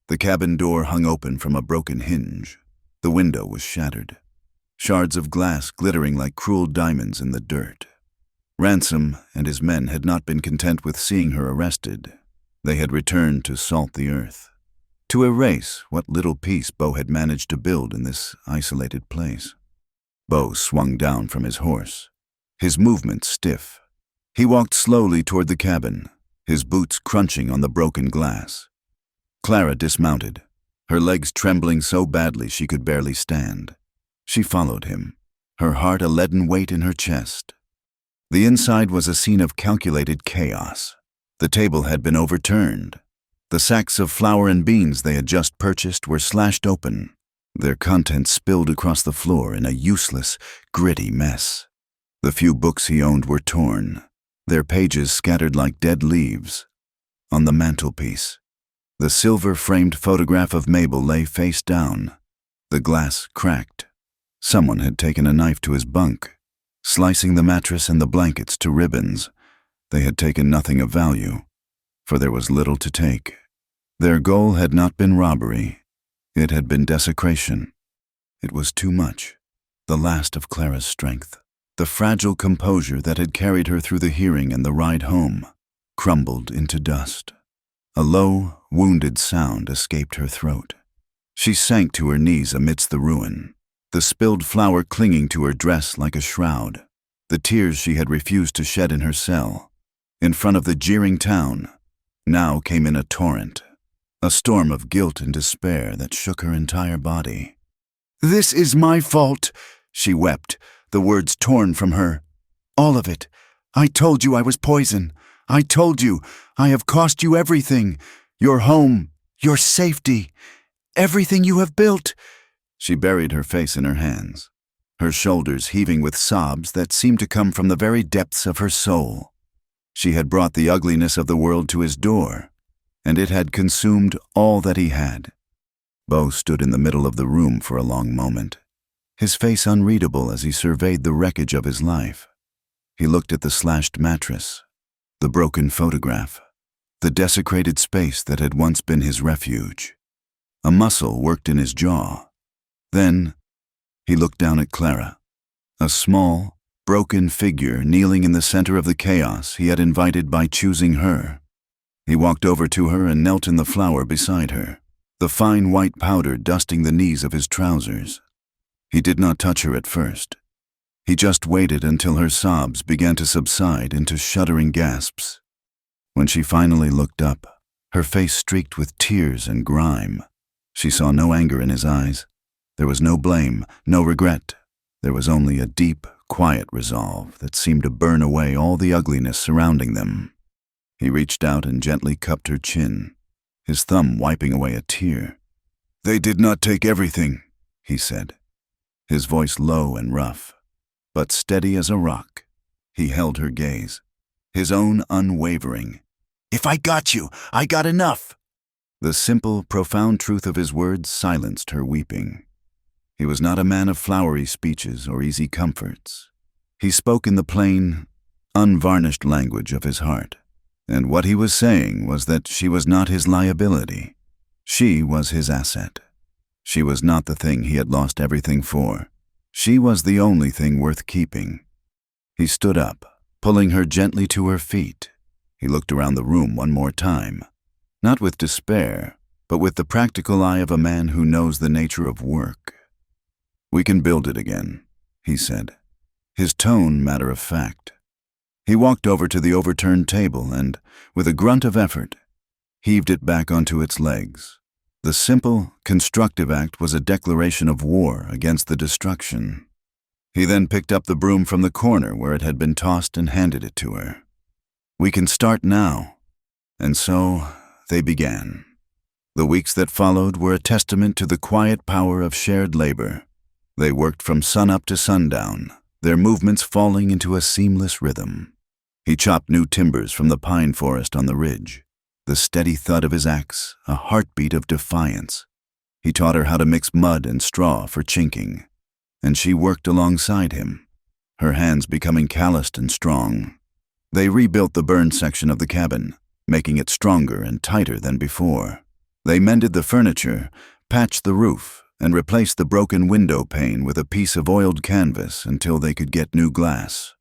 The cabin door hung open from a broken hinge. The window was shattered, shards of glass glittering like cruel diamonds in the dirt. Ransom and his men had not been content with seeing her arrested. They had returned to salt the earth, to erase what little peace Beau had managed to build in this isolated place. Beau swung down from his horse, his movements stiff. He walked slowly toward the cabin, his boots crunching on the broken glass. Clara dismounted, her legs trembling so badly she could barely stand. She followed him, her heart a leaden weight in her chest. The inside was a scene of calculated chaos. The table had been overturned. The sacks of flour and beans they had just purchased were slashed open, their contents spilled across the floor in a useless, gritty mess. The few books he owned were torn, their pages scattered like dead leaves. On the mantelpiece, the silver-framed photograph of Mabel lay face down, the glass cracked. Someone had taken a knife to his bunk, slicing the mattress and the blankets to ribbons. They had taken nothing of value, for there was little to take. Their goal had not been robbery. It had been desecration. It was too much, the last of Clara's strength. The fragile composure that had carried her through the hearing and the ride home crumbled into dust. A low, wounded sound escaped her throat. She sank to her knees amidst the ruin, the spilled flour clinging to her dress like a shroud, the tears she had refused to shed in her cell. In front of the jeering town, now came in a torrent, a storm of guilt and despair that shook her entire body. "This is my fault," she wept, the words torn from her. "All of it. I told you I was poison. I told you. I have cost you everything. Your home, your safety, everything you have built." She buried her face in her hands, her shoulders heaving with sobs that seemed to come from the very depths of her soul. She had brought the ugliness of the world to his door, and it had consumed all that he had. Beau stood in the middle of the room for a long moment, his face unreadable as he surveyed the wreckage of his life. He looked at the slashed mattress, the broken photograph, the desecrated space that had once been his refuge. A muscle worked in his jaw. Then he looked down at Clara, a small, broken figure kneeling in the center of the chaos he had invited by choosing her. He walked over to her and knelt in the flour beside her, the fine white powder dusting the knees of his trousers. He did not touch her at first. He just waited until her sobs began to subside into shuddering gasps. When she finally looked up, her face streaked with tears and grime. She saw no anger in his eyes. There was no blame, no regret. There was only a deep, quiet resolve that seemed to burn away all the ugliness surrounding them. He reached out and gently cupped her chin, his thumb wiping away a tear. "They did not take everything," he said, his voice low and rough, but steady as a rock. He held her gaze, his own unwavering. "If I got you, I got enough." The simple, profound truth of his words silenced her weeping. He was not a man of flowery speeches or easy comforts. He spoke in the plain, unvarnished language of his heart. And what he was saying was that she was not his liability. She was his asset. She was not the thing he had lost everything for. She was the only thing worth keeping. He stood up, pulling her gently to her feet. He looked around the room one more time, not with despair, but with the practical eye of a man who knows the nature of work. "We can build it again," he said, his tone matter of fact. He walked over to the overturned table and, with a grunt of effort, heaved it back onto its legs. The simple, constructive act was a declaration of war against the destruction. He then picked up the broom from the corner where it had been tossed and handed it to her. "We can start now." And so they began. The weeks that followed were a testament to the quiet power of shared labor. They worked from sunup to sundown, their movements falling into a seamless rhythm. He chopped new timbers from the pine forest on the ridge, the steady thud of his axe, a heartbeat of defiance. He taught her how to mix mud and straw for chinking, and she worked alongside him, her hands becoming calloused and strong. They rebuilt the burned section of the cabin, making it stronger and tighter than before. They mended the furniture, patched the roof, and replaced the broken window pane with a piece of oiled canvas until they could get new glass.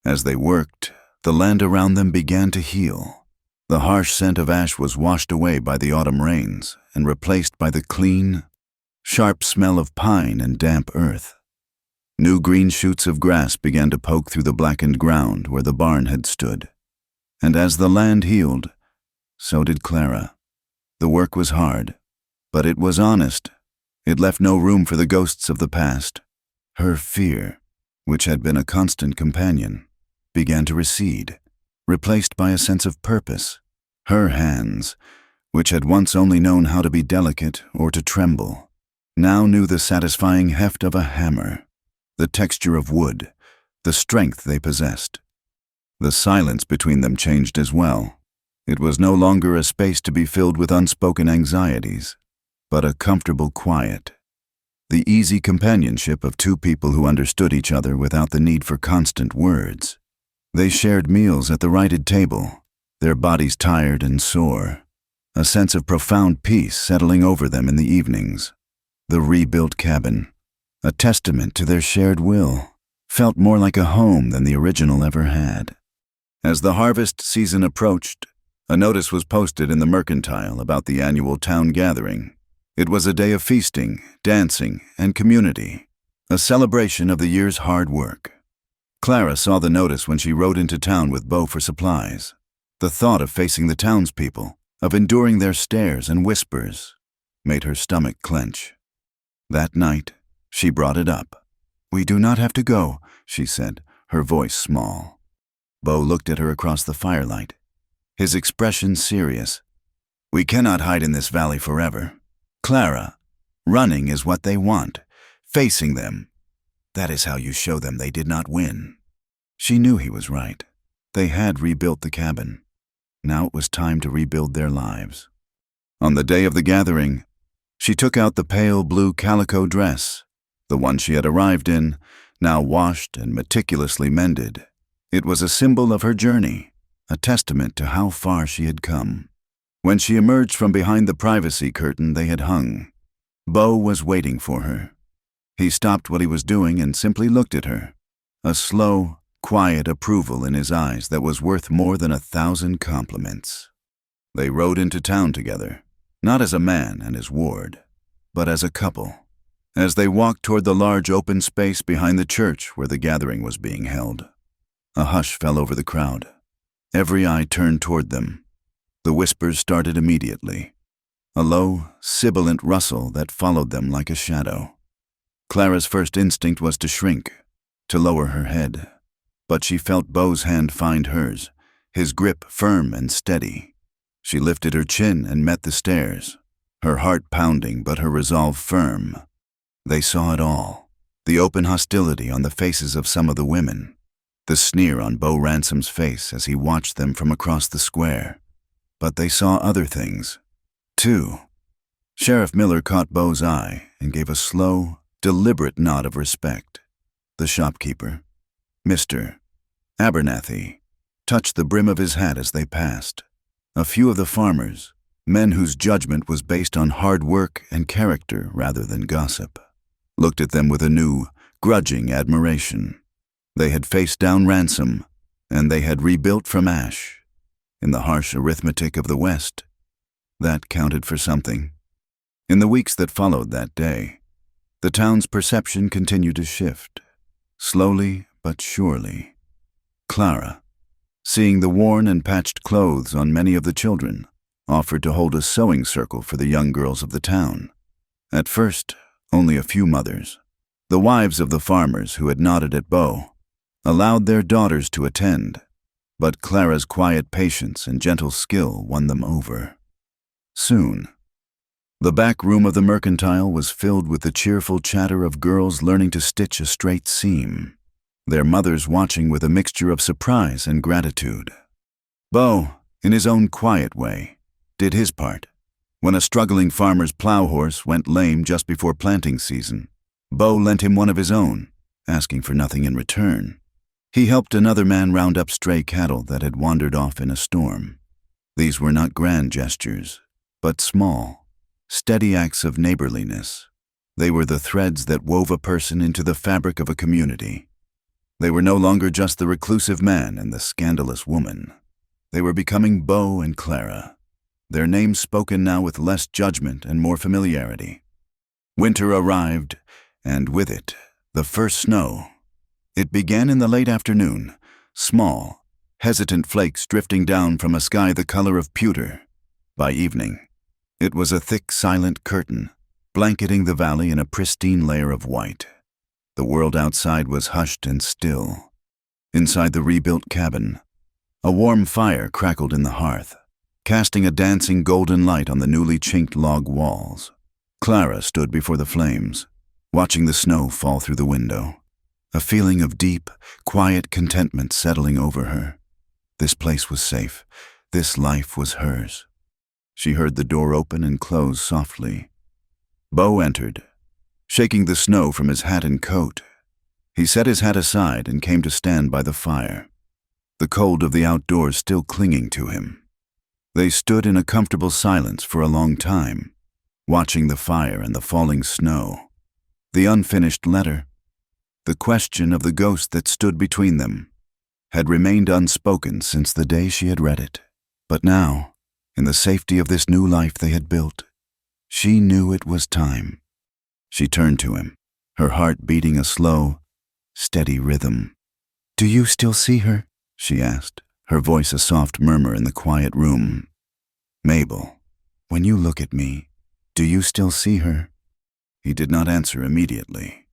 As they worked, the land around them began to heal. The harsh scent of ash was washed away by the autumn rains and replaced by the clean, sharp smell of pine and damp earth. New green shoots of grass began to poke through the blackened ground where the barn had stood. And as the land healed, so did Clara. The work was hard, but it was honest. It left no room for the ghosts of the past. Her fear, which had been a constant companion, began to recede, replaced by a sense of purpose. Her hands, which had once only known how to be delicate or to tremble, now knew the satisfying heft of a hammer, the texture of wood, the strength they possessed. The silence between them changed as well. It was no longer a space to be filled with unspoken anxieties, but a comfortable quiet. The easy companionship of two people who understood each other without the need for constant words. They shared meals at the righted table, their bodies tired and sore, a sense of profound peace settling over them in the evenings. The rebuilt cabin, a testament to their shared will, felt more like a home than the original ever had. As the harvest season approached, a notice was posted in the Mercantile about the annual town gathering. It was a day of feasting, dancing, and community, a celebration of the year's hard work. Clara saw the notice when she rode into town with Bo for supplies. The thought of facing the townspeople, of enduring their stares and whispers, made her stomach clench. That night, she brought it up. "We do not have to go," she said, her voice small. Bo looked at her across the firelight, his expression serious. "We cannot hide in this valley forever. Clara, running is what they want. Facing them, that is how you show them they did not win." She knew he was right. They had rebuilt the cabin. Now it was time to rebuild their lives. On the day of the gathering, she took out the pale blue calico dress, the one she had arrived in, now washed and meticulously mended. It was a symbol of her journey, a testament to how far she had come. When she emerged from behind the privacy curtain they had hung, Bo was waiting for her. He stopped what he was doing and simply looked at her, a slow, quiet approval in his eyes that was worth more than 1,000 compliments. They rode into town together, not as a man and his ward, but as a couple. As they walked toward the large open space behind the church where the gathering was being held, a hush fell over the crowd. Every eye turned toward them. The whispers started immediately, a low, sibilant rustle that followed them like a shadow. Clara's first instinct was to shrink, to lower her head, but she felt Bo's hand find hers, his grip firm and steady. She lifted her chin and met the stares, her heart pounding but her resolve firm. They saw it all, the open hostility on the faces of some of the women, the sneer on Bo Ransom's face as he watched them from across the square. But they saw other things, too. Sheriff Miller caught Bo's eye and gave a slow, deliberate nod of respect. The shopkeeper, Mr. Abernathy, touched the brim of his hat as they passed. A few of the farmers, men whose judgment was based on hard work and character rather than gossip, looked at them with a new, grudging admiration. They had faced down Ransom, and they had rebuilt from ash. In the harsh arithmetic of the West, that counted for something. In the weeks that followed that day, the town's perception continued to shift, slowly but surely. Clara, seeing the worn and patched clothes on many of the children, offered to hold a sewing circle for the young girls of the town. At first, only a few mothers, the wives of the farmers who had nodded at Bo, allowed their daughters to attend, but Clara's quiet patience and gentle skill won them over. Soon, The back room of the mercantile was filled with the cheerful chatter of girls learning to stitch a straight seam, their mothers watching with a mixture of surprise and gratitude. Bo, in his own quiet way, did his part. When a struggling farmer's plow horse went lame just before planting season, Bo lent him one of his own, asking for nothing in return. He helped another man round up stray cattle that had wandered off in a storm. These were not grand gestures, but small, steady acts of neighborliness. They were the threads that wove a person into the fabric of a community. They were no longer just the reclusive man and the scandalous woman. They were becoming Bo and Clara, their names spoken now with less judgment and more familiarity. Winter arrived, and with it, the first snow. It began in the late afternoon, small, hesitant flakes drifting down from a sky the color of pewter. By evening, it was a thick, silent curtain, blanketing the valley in a pristine layer of white. The world outside was hushed and still. Inside the rebuilt cabin, a warm fire crackled in the hearth, casting a dancing golden light on the newly chinked log walls. Clara stood before the flames, watching the snow fall through the window, a feeling of deep, quiet contentment settling over her. This place was safe. This life was hers. She heard the door open and close softly. Bo entered, shaking the snow from his hat and coat. He set his hat aside and came to stand by the fire, the cold of the outdoors still clinging to him. They stood in a comfortable silence for a long time, watching the fire and the falling snow, the unfinished letter. The question of the ghost that stood between them had remained unspoken since the day she had read it. But now, in the safety of this new life they had built, she knew it was time. She turned to him, her heart beating a slow, steady rhythm. "Do you still see her?" she asked, her voice a soft murmur in the quiet room. "Mabel, when you look at me, do you still see her?" He did not answer immediately.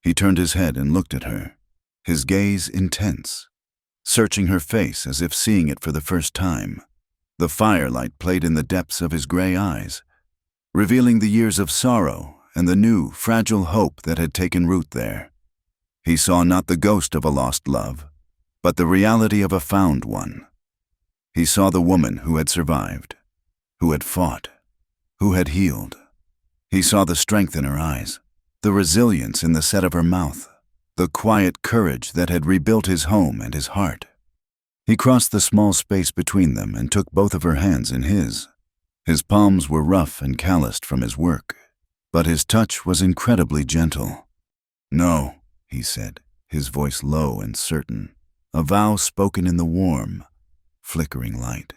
He turned his head and looked at her, his gaze intense, searching her face as if seeing it for the first time. The firelight played in the depths of his gray eyes, revealing the years of sorrow and the new, fragile hope that had taken root there. He saw not the ghost of a lost love, but the reality of a found one. He saw the woman who had survived, who had fought, who had healed. He saw the strength in her eyes, the resilience in the set of her mouth, the quiet courage that had rebuilt his home and his heart. He crossed the small space between them and took both of her hands in his. His palms were rough and calloused from his work, but his touch was incredibly gentle. "No," he said, his voice low and certain, a vow spoken in the warm, flickering light.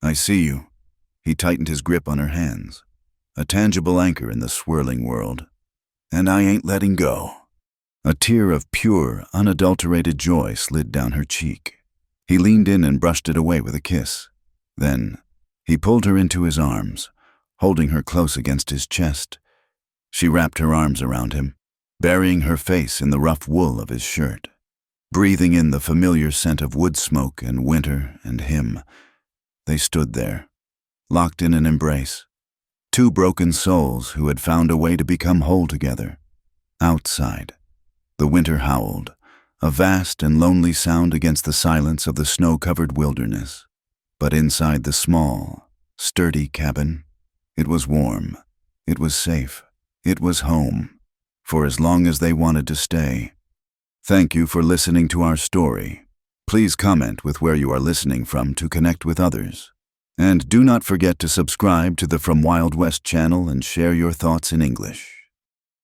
"I see you." He tightened his grip on her hands, a tangible anchor in the swirling world. "And I ain't letting go." A tear of pure, unadulterated joy slid down her cheek. He leaned in and brushed it away with a kiss. Then, he pulled her into his arms, holding her close against his chest. She wrapped her arms around him, burying her face in the rough wool of his shirt, breathing in the familiar scent of wood smoke and winter and him. They stood there, locked in an embrace, two broken souls who had found a way to become whole together. Outside, the winter howled, a vast and lonely sound against the silence of the snow-covered wilderness. But inside the small, sturdy cabin, it was warm, it was safe, it was home, for as long as they wanted to stay. Thank you for listening to our story. Please comment with where you are listening from to connect with others. And do not forget to subscribe to the From Wild West channel and share your thoughts in English.